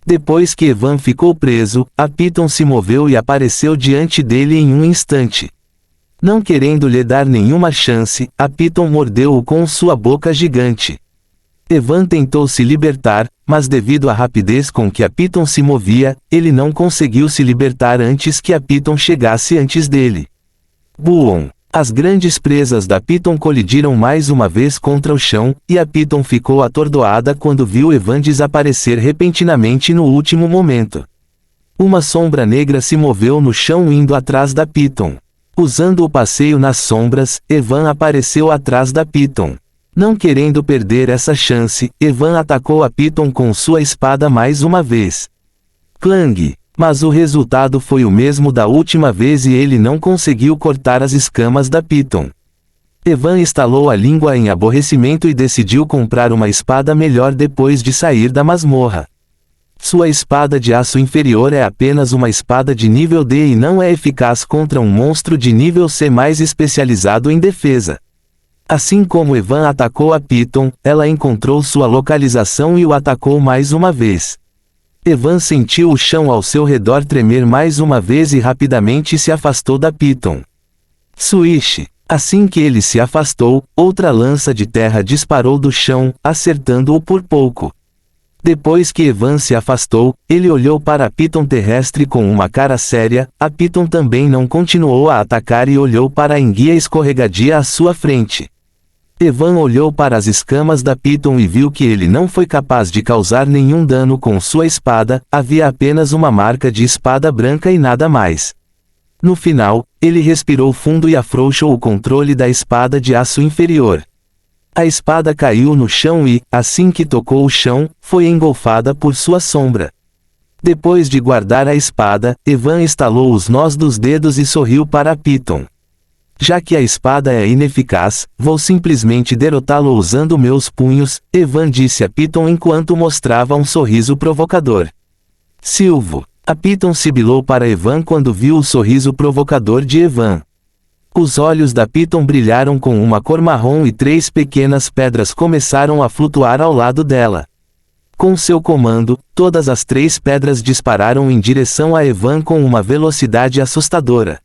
Depois que Evan ficou preso, a Piton se moveu e apareceu diante dele em um instante. Não querendo lhe dar nenhuma chance, a Piton mordeu-o com sua boca gigante. Evan tentou se libertar, mas devido à rapidez com que a Piton se movia, ele não conseguiu se libertar antes que a Piton chegasse antes dele. Boom! As grandes presas da Piton colidiram mais uma vez contra o chão, e a Piton ficou atordoada quando viu Evan desaparecer repentinamente no último momento. Uma sombra negra se moveu no chão indo atrás da Piton. Usando o passeio nas sombras, Evan apareceu atrás da Piton. Não querendo perder essa chance, Evan atacou a Piton com sua espada mais uma vez. Clang! Mas o resultado foi o mesmo da última vez e ele não conseguiu cortar as escamas da Piton. Evan estalou a língua em aborrecimento e decidiu comprar uma espada melhor depois de sair da masmorra. Sua espada de aço inferior é apenas uma espada de nível D e não é eficaz contra um monstro de nível C mais especializado em defesa. Assim como Evan atacou a Piton, ela encontrou sua localização e o atacou mais uma vez. Evan sentiu o chão ao seu redor tremer mais uma vez e rapidamente se afastou da Piton. Swish! Assim que ele se afastou, outra lança de terra disparou do chão, acertando-o por pouco. Depois que Evan se afastou, ele olhou para a Piton terrestre com uma cara séria. A Piton também não continuou a atacar e olhou para a enguia escorregadia à sua frente. Evan olhou para as escamas da Piton e viu que ele não foi capaz de causar nenhum dano com sua espada, havia apenas uma marca de espada branca e nada mais. No final, ele respirou fundo e afrouxou o controle da espada de aço inferior. A espada caiu no chão e, assim que tocou o chão, foi engolfada por sua sombra. Depois de guardar a espada, Evan estalou os nós dos dedos e sorriu para a Piton. Já que a espada é ineficaz, vou simplesmente derrotá-lo usando meus punhos, Evan disse a Piton enquanto mostrava um sorriso provocador. Silvo! A Piton sibilou para Evan quando viu o sorriso provocador de Evan. Os olhos da Piton brilharam com uma cor marrom e 3 pequenas pedras começaram a flutuar ao lado dela. Com seu comando, todas as 3 pedras dispararam em direção a Evan com uma velocidade assustadora.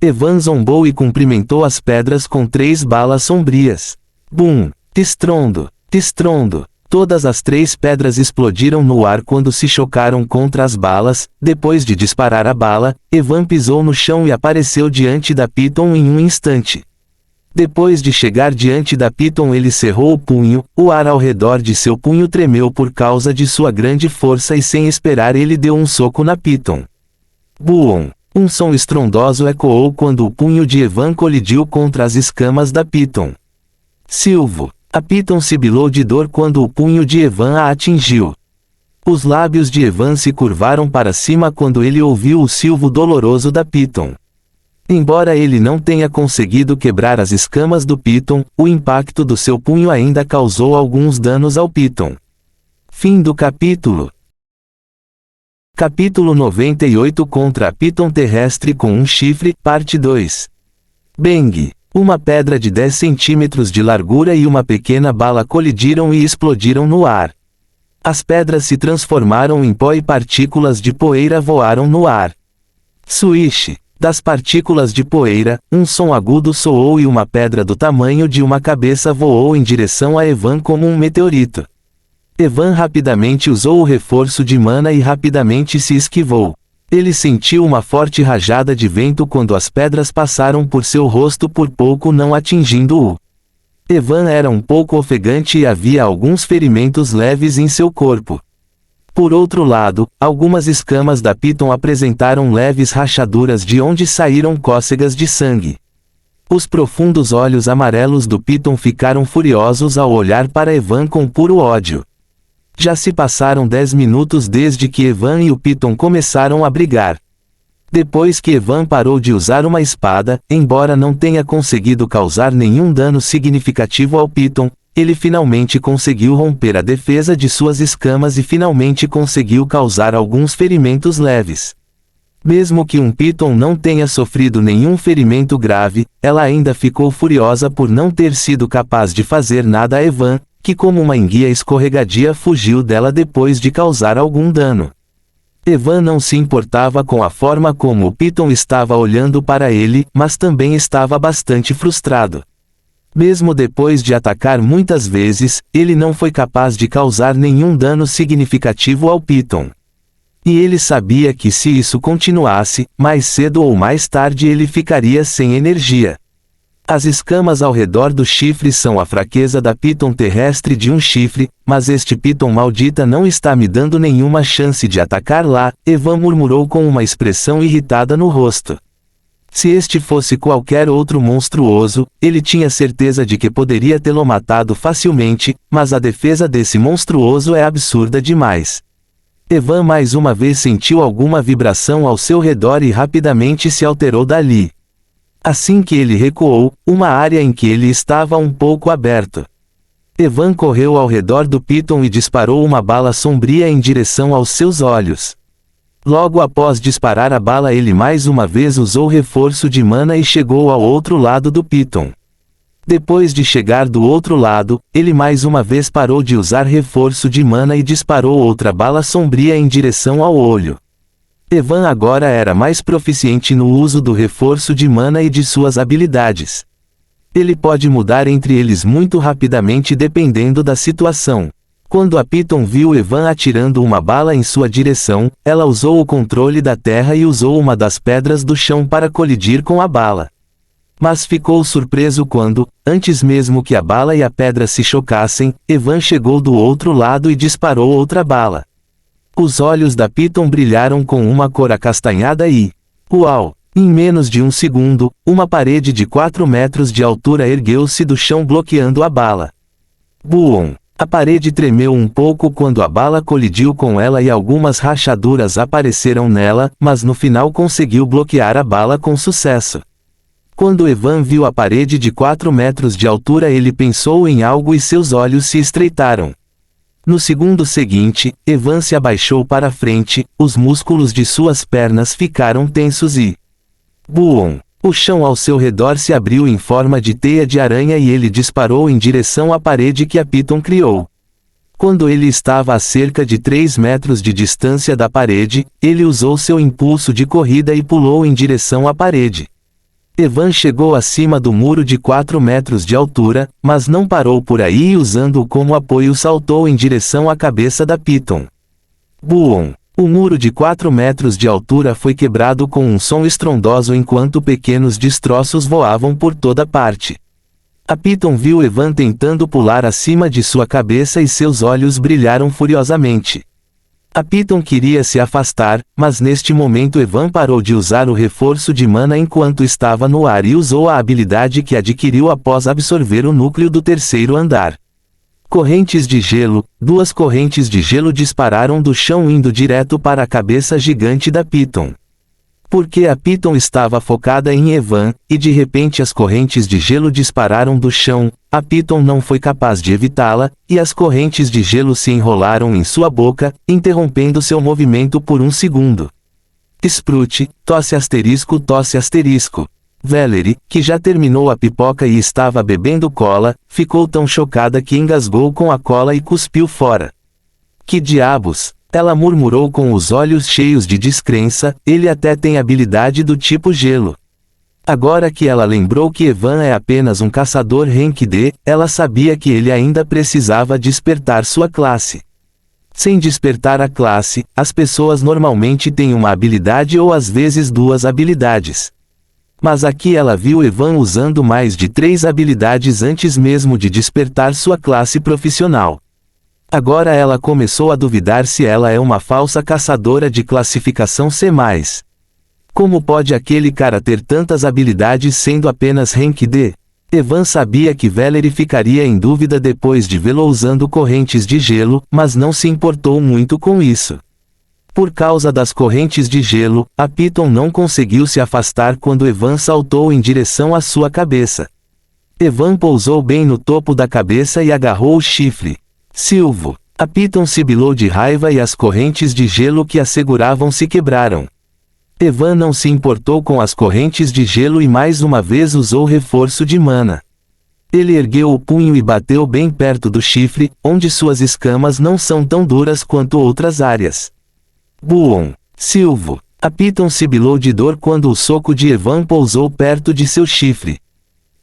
Evan zombou e cumprimentou as pedras com 3 balas sombrias. Bum! Estrondo! Estrondo! Todas as 3 pedras explodiram no ar quando se chocaram contra as balas. Depois de disparar a bala, Evan pisou no chão e apareceu diante da Piton em um instante. Depois de chegar diante da Piton ele cerrou o punho, o ar ao redor de seu punho tremeu por causa de sua grande força e sem esperar ele deu um soco na Piton. Boom! Um som estrondoso ecoou quando o punho de Evan colidiu contra as escamas da Piton. Silvo! A Piton sibilou de dor quando o punho de Evan a atingiu. Os lábios de Evan se curvaram para cima quando ele ouviu o silvo doloroso da Piton. Embora ele não tenha conseguido quebrar as escamas do Piton, o impacto do seu punho ainda causou alguns danos ao Piton. Fim do capítulo. Capítulo 98 contra a Piton terrestre com um chifre, parte 2. Bang! Uma pedra de 10 centímetros de largura e uma pequena bala colidiram e explodiram no ar. As pedras se transformaram em pó e partículas de poeira voaram no ar. Swish! Das partículas de poeira, um som agudo soou e uma pedra do tamanho de uma cabeça voou em direção a Evan como um meteorito. Evan rapidamente usou o reforço de mana e rapidamente se esquivou. Ele sentiu uma forte rajada de vento quando as pedras passaram por seu rosto por pouco não atingindo-o. Evan era um pouco ofegante e havia alguns ferimentos leves em seu corpo. Por outro lado, algumas escamas da Piton apresentaram leves rachaduras de onde saíram cócegas de sangue. Os profundos olhos amarelos do Piton ficaram furiosos ao olhar para Evan com puro ódio. Já se passaram 10 minutos desde que Evan e o Piton começaram a brigar. Depois que Evan parou de usar uma espada, embora não tenha conseguido causar nenhum dano significativo ao Piton, ele finalmente conseguiu romper a defesa de suas escamas e finalmente conseguiu causar alguns ferimentos leves. Mesmo que um Piton não tenha sofrido nenhum ferimento grave, ela ainda ficou furiosa por não ter sido capaz de fazer nada a Evan, que como uma enguia escorregadia fugiu dela depois de causar algum dano. Evan não se importava com a forma como o Piton estava olhando para ele, mas também estava bastante frustrado. Mesmo depois de atacar muitas vezes, ele não foi capaz de causar nenhum dano significativo ao Piton. E ele sabia que se isso continuasse, mais cedo ou mais tarde ele ficaria sem energia. As escamas ao redor do chifre são a fraqueza da Piton terrestre de um chifre, mas este Piton maldita não está me dando nenhuma chance de atacar lá, Evan murmurou com uma expressão irritada no rosto. Se este fosse qualquer outro monstruoso, ele tinha certeza de que poderia tê-lo matado facilmente, mas a defesa desse monstruoso é absurda demais. Evan mais uma vez sentiu alguma vibração ao seu redor e rapidamente se alterou dali. Assim que ele recuou, uma área em que ele estava um pouco aberto. Evan correu ao redor do Piton e disparou uma bala sombria em direção aos seus olhos. Logo após disparar a bala ele mais uma vez usou reforço de mana e chegou ao outro lado do Piton. Depois de chegar do outro lado, ele mais uma vez parou de usar reforço de mana e disparou outra bala sombria em direção ao olho. Evan agora era mais proficiente no uso do reforço de mana e de suas habilidades. Ele pode mudar entre eles muito rapidamente dependendo da situação. Quando a Piton viu Evan atirando uma bala em sua direção, ela usou o controle da terra e usou uma das pedras do chão para colidir com a bala. Mas ficou surpreso quando, antes mesmo que a bala e a pedra se chocassem, Evan chegou do outro lado e disparou outra bala. Os olhos da Piton brilharam com uma cor acastanhada e... Uau! Em menos de um segundo, uma parede de 4 metros de altura ergueu-se do chão bloqueando a bala. Boom! A parede tremeu um pouco quando a bala colidiu com ela e algumas rachaduras apareceram nela, mas no final conseguiu bloquear a bala com sucesso. Quando Evan viu a parede de 4 metros de altura ele pensou em algo e seus olhos se estreitaram. No segundo seguinte, Evan se abaixou para frente, os músculos de suas pernas ficaram tensos e... Boom! O chão ao seu redor se abriu em forma de teia de aranha e ele disparou em direção à parede que a Piton criou. Quando ele estava a cerca de 3 metros de distância da parede, ele usou seu impulso de corrida e pulou em direção à parede. Evan chegou acima do muro de 4 metros de altura, mas não parou por aí e usando-o como apoio saltou em direção à cabeça da Piton. Boom! O muro de 4 metros de altura foi quebrado com um som estrondoso enquanto pequenos destroços voavam por toda parte. A Piton viu Evan tentando pular acima de sua cabeça e seus olhos brilharam furiosamente. A Piton queria se afastar, mas neste momento Evan parou de usar o reforço de mana enquanto estava no ar e usou a habilidade que adquiriu após absorver o núcleo do terceiro andar. Correntes de gelo. 2 correntes de gelo dispararam do chão indo direto para a cabeça gigante da Piton. Porque a Piton estava focada em Evan, e de repente as correntes de gelo dispararam do chão, a Piton não foi capaz de evitá-la, e as correntes de gelo se enrolaram em sua boca, interrompendo seu movimento por um segundo. Sprute, tosse asterisco. Valerie, que já terminou a pipoca e estava bebendo cola, ficou tão chocada que engasgou com a cola e cuspiu fora. Que diabos? Ela murmurou com os olhos cheios de descrença, ele até tem habilidade do tipo gelo. Agora que ela lembrou que Evan é apenas um caçador rank D, ela sabia que ele ainda precisava despertar sua classe. Sem despertar a classe, as pessoas normalmente têm uma habilidade ou às vezes 2 habilidades. Mas aqui ela viu Evan usando mais de 3 habilidades antes mesmo de despertar sua classe profissional. Agora ela começou a duvidar se ela é uma falsa caçadora de classificação C+. Como pode aquele cara ter tantas habilidades sendo apenas rank D? Evan sabia que Valerie ficaria em dúvida depois de vê-lo usando correntes de gelo, mas não se importou muito com isso. Por causa das correntes de gelo, a Piton não conseguiu se afastar quando Evan saltou em direção à sua cabeça. Evan pousou bem no topo da cabeça e agarrou o chifre. Silvo! A Piton sibilou de raiva e as correntes de gelo que a seguravam se quebraram. Evan não se importou com as correntes de gelo e mais uma vez usou reforço de mana. Ele ergueu o punho e bateu bem perto do chifre, onde suas escamas não são tão duras quanto outras áreas. Buon, Silvo. A Piton sibilou de dor quando o soco de Evan pousou perto de seu chifre.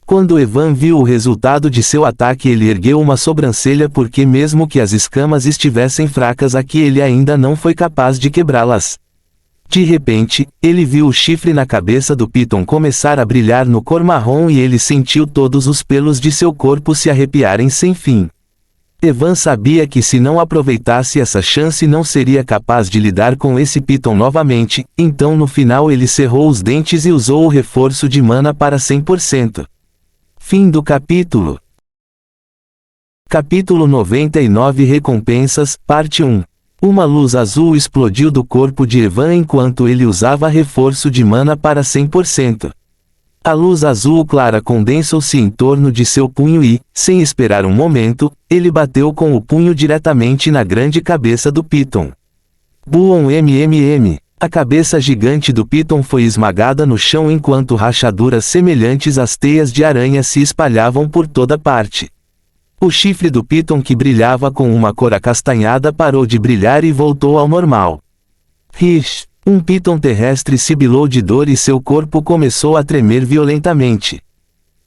Quando Evan viu o resultado de seu ataque, ele ergueu uma sobrancelha porque mesmo que as escamas estivessem fracas aqui, ele ainda não foi capaz de quebrá-las. De repente, ele viu o chifre na cabeça do Piton começar a brilhar no cor marrom e ele sentiu todos os pelos de seu corpo se arrepiarem sem fim. Evan sabia que se não aproveitasse essa chance não seria capaz de lidar com esse Piton novamente, então no final ele cerrou os dentes e usou o reforço de mana para 100%. Fim do capítulo. Capítulo 99 Recompensas, Parte 1. Uma luz azul explodiu do corpo de Evan enquanto ele usava reforço de mana para 100%. A luz azul clara condensou-se em torno de seu punho e, sem esperar um momento, ele bateu com o punho diretamente na grande cabeça do Piton. Buon MMM. A cabeça gigante do Piton foi esmagada no chão enquanto rachaduras semelhantes às teias de aranha se espalhavam por toda parte. O chifre do Piton, que brilhava com uma cor acastanhada, parou de brilhar e voltou ao normal. Rish! Um Piton terrestre sibilou de dor e seu corpo começou a tremer violentamente.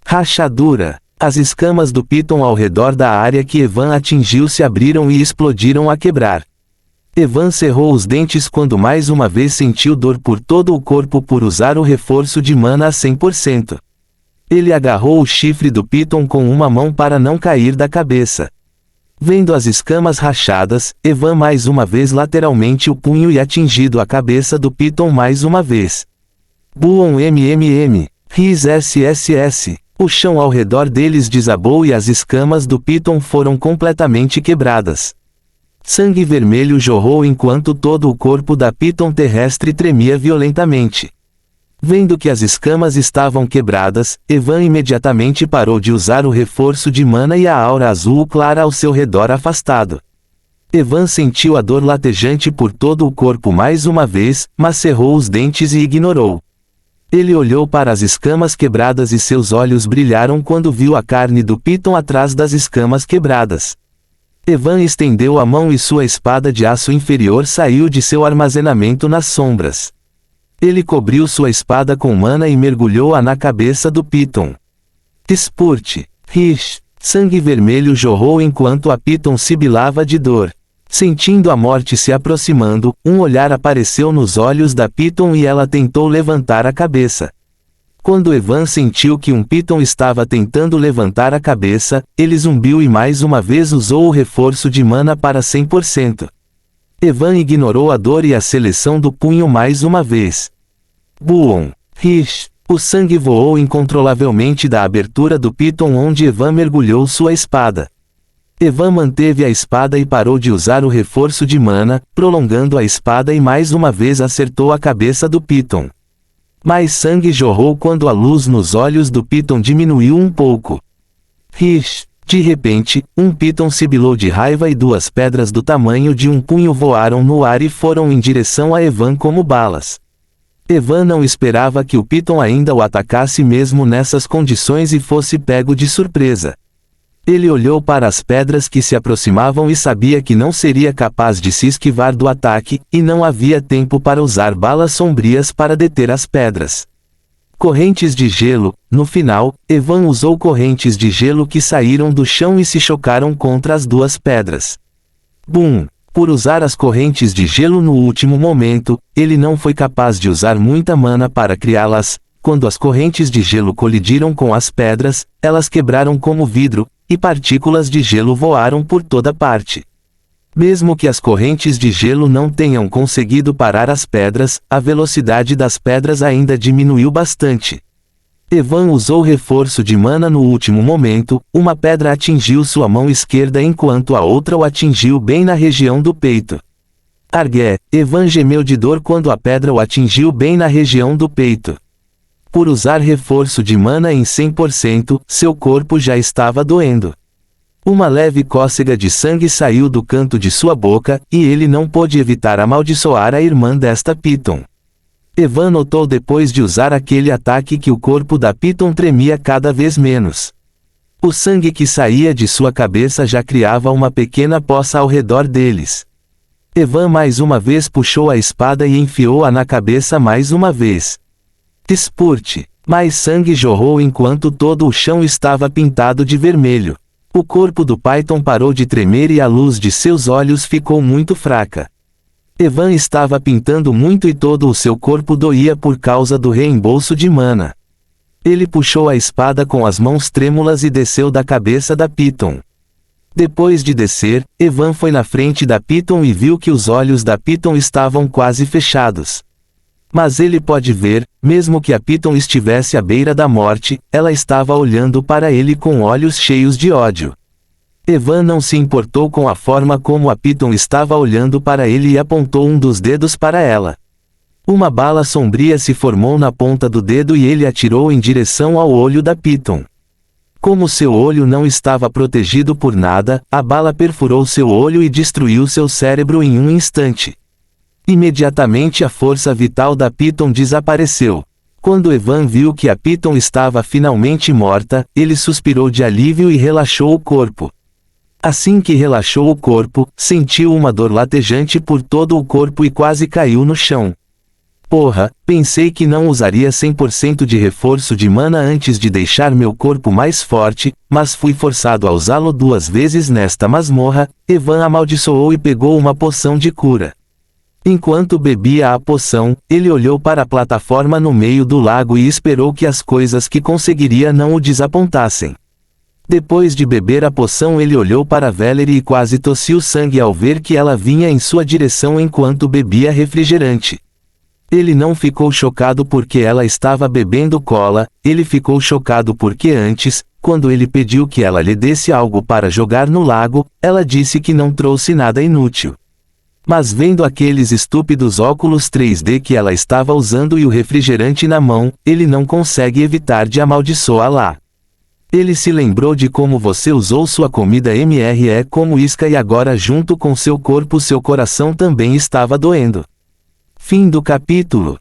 Rachadura! As escamas do Piton ao redor da área que Evan atingiu se abriram e explodiram a quebrar. Evan cerrou os dentes quando mais uma vez sentiu dor por todo o corpo por usar o reforço de mana a 100%. Ele agarrou o chifre do Piton com uma mão para não cair da cabeça. Vendo as escamas rachadas, Evan mais uma vez lateralmente o punho e atingido a cabeça do Piton mais uma vez. Buon MMM. Riz SSS. O chão ao redor deles desabou e as escamas do Piton foram completamente quebradas. Sangue vermelho jorrou enquanto todo o corpo da Piton terrestre tremia violentamente. Vendo que as escamas estavam quebradas, Evan imediatamente parou de usar o reforço de mana e a aura azul clara ao seu redor afastado. Evan sentiu a dor latejante por todo o corpo mais uma vez, mas cerrou os dentes e ignorou. Ele olhou para as escamas quebradas e seus olhos brilharam quando viu a carne do Piton atrás das escamas quebradas. Evan estendeu a mão e sua espada de aço inferior saiu de seu armazenamento nas sombras. Ele cobriu sua espada com mana e mergulhou-a na cabeça do Piton. Spurt. Rish. Sangue vermelho jorrou enquanto a Piton sibilava de dor. Sentindo a morte se aproximando, um olhar apareceu nos olhos da Piton e ela tentou levantar a cabeça. Quando Evan sentiu que um Piton estava tentando levantar a cabeça, ele zumbiu e mais uma vez usou o reforço de mana para 100%. Evan ignorou a dor e a seleção do punho mais uma vez. Buon. Rish. O sangue voou incontrolavelmente da abertura do Piton onde Evan mergulhou sua espada. Evan manteve a espada e parou de usar o reforço de mana, prolongando a espada e mais uma vez acertou a cabeça do Piton. Mais sangue jorrou quando a luz nos olhos do Piton diminuiu um pouco. Rish. De repente, um Piton sibilou de raiva e duas pedras do tamanho de um punho voaram no ar e foram em direção a Evan como balas. Evan não esperava que o Piton ainda o atacasse mesmo nessas condições e fosse pego de surpresa. Ele olhou para as pedras que se aproximavam e sabia que não seria capaz de se esquivar do ataque, e não havia tempo para usar balas sombrias para deter as pedras. Correntes de gelo. No final, Evan usou correntes de gelo que saíram do chão e se chocaram contra as duas pedras. Bum! Por usar as correntes de gelo no último momento, ele não foi capaz de usar muita mana para criá-las. Quando as correntes de gelo colidiram com as pedras, elas quebraram como vidro, e partículas de gelo voaram por toda parte. Mesmo que as correntes de gelo não tenham conseguido parar as pedras, a velocidade das pedras ainda diminuiu bastante. Evan usou reforço de mana no último momento, uma pedra atingiu sua mão esquerda enquanto a outra o atingiu bem na região do peito. Argue! Evan gemeu de dor quando a pedra o atingiu bem na região do peito. Por usar reforço de mana em 100%, seu corpo já estava doendo. Uma leve cócega de sangue saiu do canto de sua boca, e ele não pôde evitar amaldiçoar a irmã desta Piton. Evan notou depois de usar aquele ataque que o corpo da Piton tremia cada vez menos. O sangue que saía de sua cabeça já criava uma pequena poça ao redor deles. Evan mais uma vez puxou a espada e enfiou-a na cabeça mais uma vez. Spurt! Mais sangue jorrou enquanto todo o chão estava pintado de vermelho. O corpo do Python parou de tremer e a luz de seus olhos ficou muito fraca. Evan estava pintando muito e todo o seu corpo doía por causa do reembolso de mana. Ele puxou a espada com as mãos trêmulas e desceu da cabeça da Piton. Depois de descer, Evan foi na frente da Piton e viu que os olhos da Piton estavam quase fechados. Mas ele pode ver, mesmo que a Piton estivesse à beira da morte, ela estava olhando para ele com olhos cheios de ódio. Evan não se importou com a forma como a Piton estava olhando para ele e apontou um dos dedos para ela. Uma bala sombria se formou na ponta do dedo e ele atirou em direção ao olho da Piton. Como seu olho não estava protegido por nada, a bala perfurou seu olho e destruiu seu cérebro em um instante. Imediatamente a força vital da Piton desapareceu. Quando Evan viu que a Piton estava finalmente morta, ele suspirou de alívio e relaxou o corpo. Assim que relaxou o corpo, sentiu uma dor latejante por todo o corpo e quase caiu no chão. Porra, pensei que não usaria 100% de reforço de mana antes de deixar meu corpo mais forte, mas fui forçado a usá-lo 2 vezes nesta masmorra. Evan amaldiçoou e pegou uma poção de cura. Enquanto bebia a poção, ele olhou para a plataforma no meio do lago e esperou que as coisas que conseguiria não o desapontassem. Depois de beber a poção ele olhou para Valerie e quase tossiu sangue ao ver que ela vinha em sua direção enquanto bebia refrigerante. Ele não ficou chocado porque ela estava bebendo cola, ele ficou chocado porque antes, quando ele pediu que ela lhe desse algo para jogar no lago, ela disse que não trouxe nada inútil. Mas vendo aqueles estúpidos óculos 3D que ela estava usando e o refrigerante na mão, ele não consegue evitar de amaldiçoá-la. Ele se lembrou de como você usou sua comida MRE como isca e agora junto com seu corpo seu coração também estava doendo. Fim do capítulo.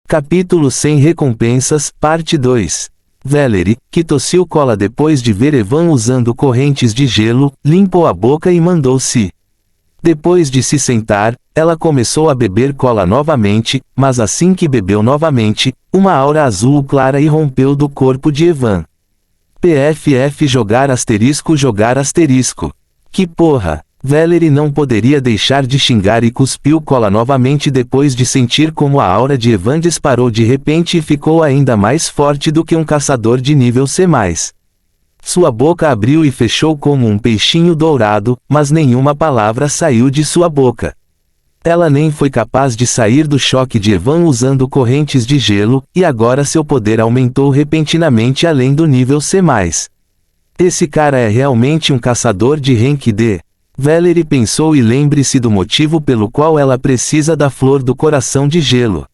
Capítulo 100 Recompensas, Parte 2. Valerie, que tossiu cola depois de ver Evan usando correntes de gelo, limpou a boca e mandou-se. Depois de se sentar, ela começou a beber cola novamente, mas assim que bebeu novamente, uma aura azul clara irrompeu do corpo de Evan. PFF jogar asterisco. Que porra! Valerie não poderia deixar de xingar e cuspiu cola novamente depois de sentir como a aura de Evan disparou de repente e ficou ainda mais forte do que um caçador de nível C+. Sua boca abriu e fechou como um peixinho dourado, mas nenhuma palavra saiu de sua boca. Ela nem foi capaz de sair do choque de Evan usando correntes de gelo, e agora seu poder aumentou repentinamente além do nível C+. Esse cara é realmente um caçador de rank D. Valerie pensou e lembre-se do motivo pelo qual ela precisa da flor do coração de gelo.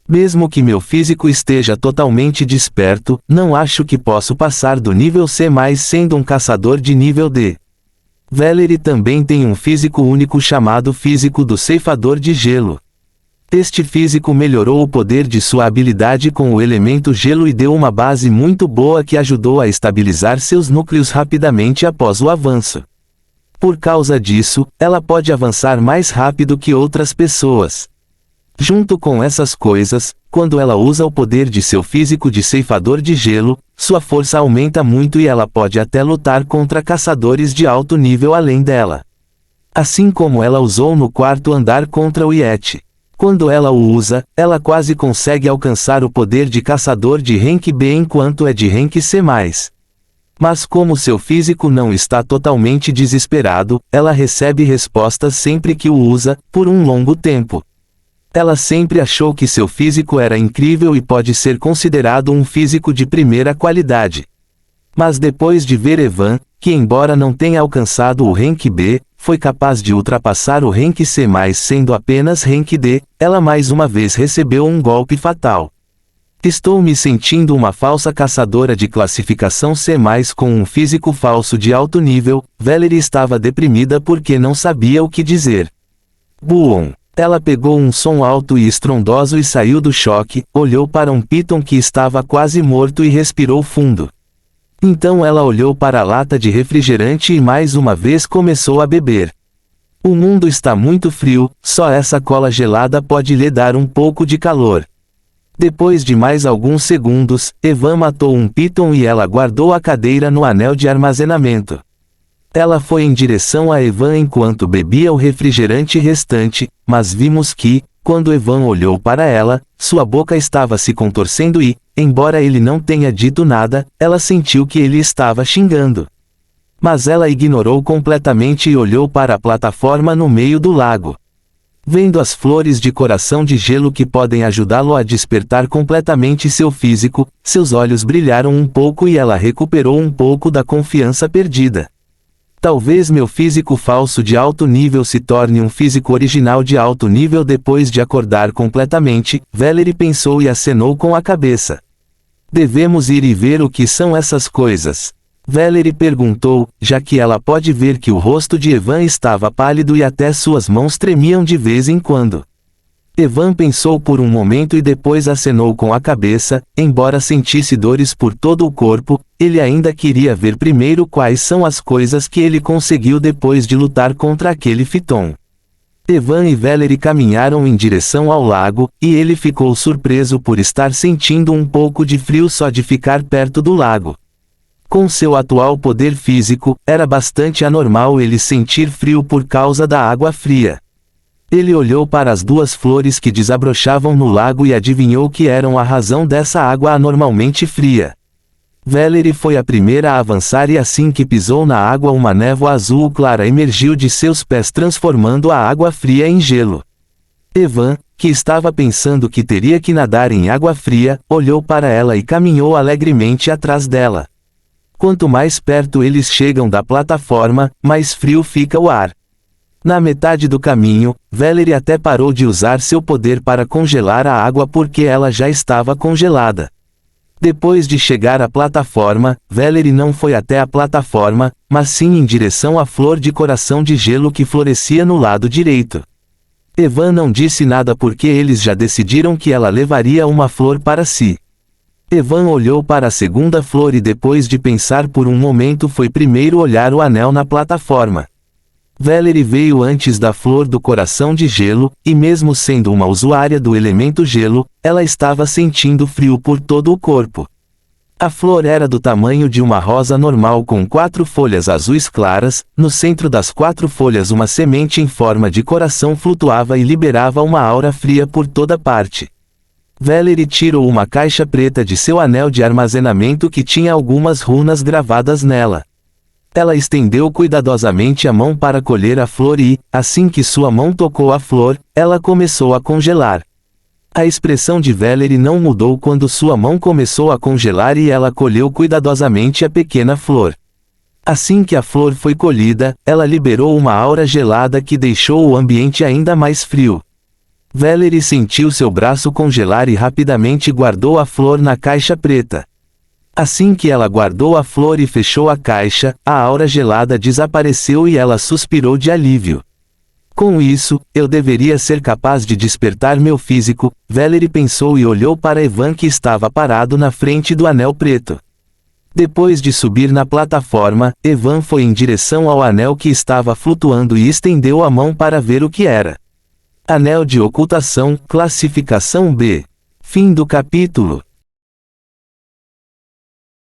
Mesmo que meu físico esteja totalmente desperto, não acho que posso passar do nível C+, sendo um caçador de nível D. Valerie também tem um físico único chamado Físico do Ceifador de Gelo. Este físico melhorou o poder de sua habilidade com o elemento gelo e deu uma base muito boa que ajudou a estabilizar seus núcleos rapidamente após o avanço. Por causa disso, ela pode avançar mais rápido que outras pessoas. Junto com essas coisas, quando ela usa o poder de seu físico de ceifador de gelo, sua força aumenta muito e ela pode até lutar contra caçadores de alto nível além dela. Assim como ela usou no quarto andar contra o Yeti. Quando ela o usa, ela quase consegue alcançar o poder de caçador de rank B enquanto é de rank C+. Mas como seu físico não está totalmente desesperado, ela recebe respostas sempre que o usa, por um longo tempo. Ela sempre achou que seu físico era incrível e pode ser considerado um físico de primeira qualidade. Mas depois de ver Evan, que embora não tenha alcançado o rank B, foi capaz de ultrapassar o rank C+, sendo apenas rank D, ela mais uma vez recebeu um golpe fatal. Estou me sentindo uma falsa caçadora de classificação C+, com um físico falso de alto nível. Valerie estava deprimida porque não sabia o que dizer. Buon. Ela pegou um som alto e estrondoso e saiu do choque, olhou para um Python que estava quase morto e respirou fundo. Então ela olhou para a lata de refrigerante e mais uma vez começou a beber. O mundo está muito frio, só essa cola gelada pode lhe dar um pouco de calor. Depois de mais alguns segundos, Evan matou um Python e ela guardou a cadeira no anel de armazenamento. Ela foi em direção a Evan enquanto bebia o refrigerante restante, mas vimos que, quando Evan olhou para ela, sua boca estava se contorcendo e, embora ele não tenha dito nada, ela sentiu que ele estava xingando. Mas ela ignorou completamente e olhou para a plataforma no meio do lago. Vendo as flores de coração de gelo que podem ajudá-lo a despertar completamente seu físico, seus olhos brilharam um pouco e ela recuperou um pouco da confiança perdida. Talvez meu físico falso de alto nível se torne um físico original de alto nível depois de acordar completamente, Valerie pensou e acenou com a cabeça. Devemos ir e ver o que são essas coisas. Valerie perguntou, já que ela pode ver que o rosto de Evan estava pálido e até suas mãos tremiam de vez em quando. Evan pensou por um momento e depois acenou com a cabeça, embora sentisse dores por todo o corpo, ele ainda queria ver primeiro quais são as coisas que ele conseguiu depois de lutar contra aquele Python. Evan e Valerie caminharam em direção ao lago, e ele ficou surpreso por estar sentindo um pouco de frio só de ficar perto do lago. Com seu atual poder físico, era bastante anormal ele sentir frio por causa da água fria. Ele olhou para as duas flores que desabrochavam no lago e adivinhou que eram a razão dessa água anormalmente fria. Valerie foi a primeira a avançar e assim que pisou na água uma névoa azul clara emergiu de seus pés transformando a água fria em gelo. Evan, que estava pensando que teria que nadar em água fria, olhou para ela e caminhou alegremente atrás dela. Quanto mais perto eles chegam da plataforma, mais frio fica o ar. Na metade do caminho, Valerie até parou de usar seu poder para congelar a água porque ela já estava congelada. Depois de chegar à plataforma, Valerie não foi até a plataforma, mas sim em direção à flor de coração de gelo que florescia no lado direito. Evan não disse nada porque eles já decidiram que ela levaria uma flor para si. Evan olhou para a segunda flor e depois de pensar por um momento foi primeiro olhar o anel na plataforma. Valerie veio antes da flor do coração de gelo, e mesmo sendo uma usuária do elemento gelo, ela estava sentindo frio por todo o corpo. A flor era do tamanho de uma rosa normal com 4 folhas azuis claras, no centro das 4 folhas uma semente em forma de coração flutuava e liberava uma aura fria por toda parte. Valerie tirou uma caixa preta de seu anel de armazenamento que tinha algumas runas gravadas nela. Ela estendeu cuidadosamente a mão para colher a flor e, assim que sua mão tocou a flor, ela começou a congelar. A expressão de Valerie não mudou quando sua mão começou a congelar e ela colheu cuidadosamente a pequena flor. Assim que a flor foi colhida, ela liberou uma aura gelada que deixou o ambiente ainda mais frio. Valerie sentiu seu braço congelar e rapidamente guardou a flor na caixa preta. Assim que ela guardou a flor e fechou a caixa, a aura gelada desapareceu e ela suspirou de alívio. Com isso, eu deveria ser capaz de despertar meu físico, Valerie pensou e olhou para Evan que estava parado na frente do anel preto. Depois de subir na plataforma, Evan foi em direção ao anel que estava flutuando e estendeu a mão para ver o que era. Anel de ocultação, classificação B. Fim do capítulo.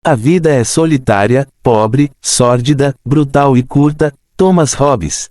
A vida é solitária, pobre, sórdida, brutal e curta. Thomas Hobbes.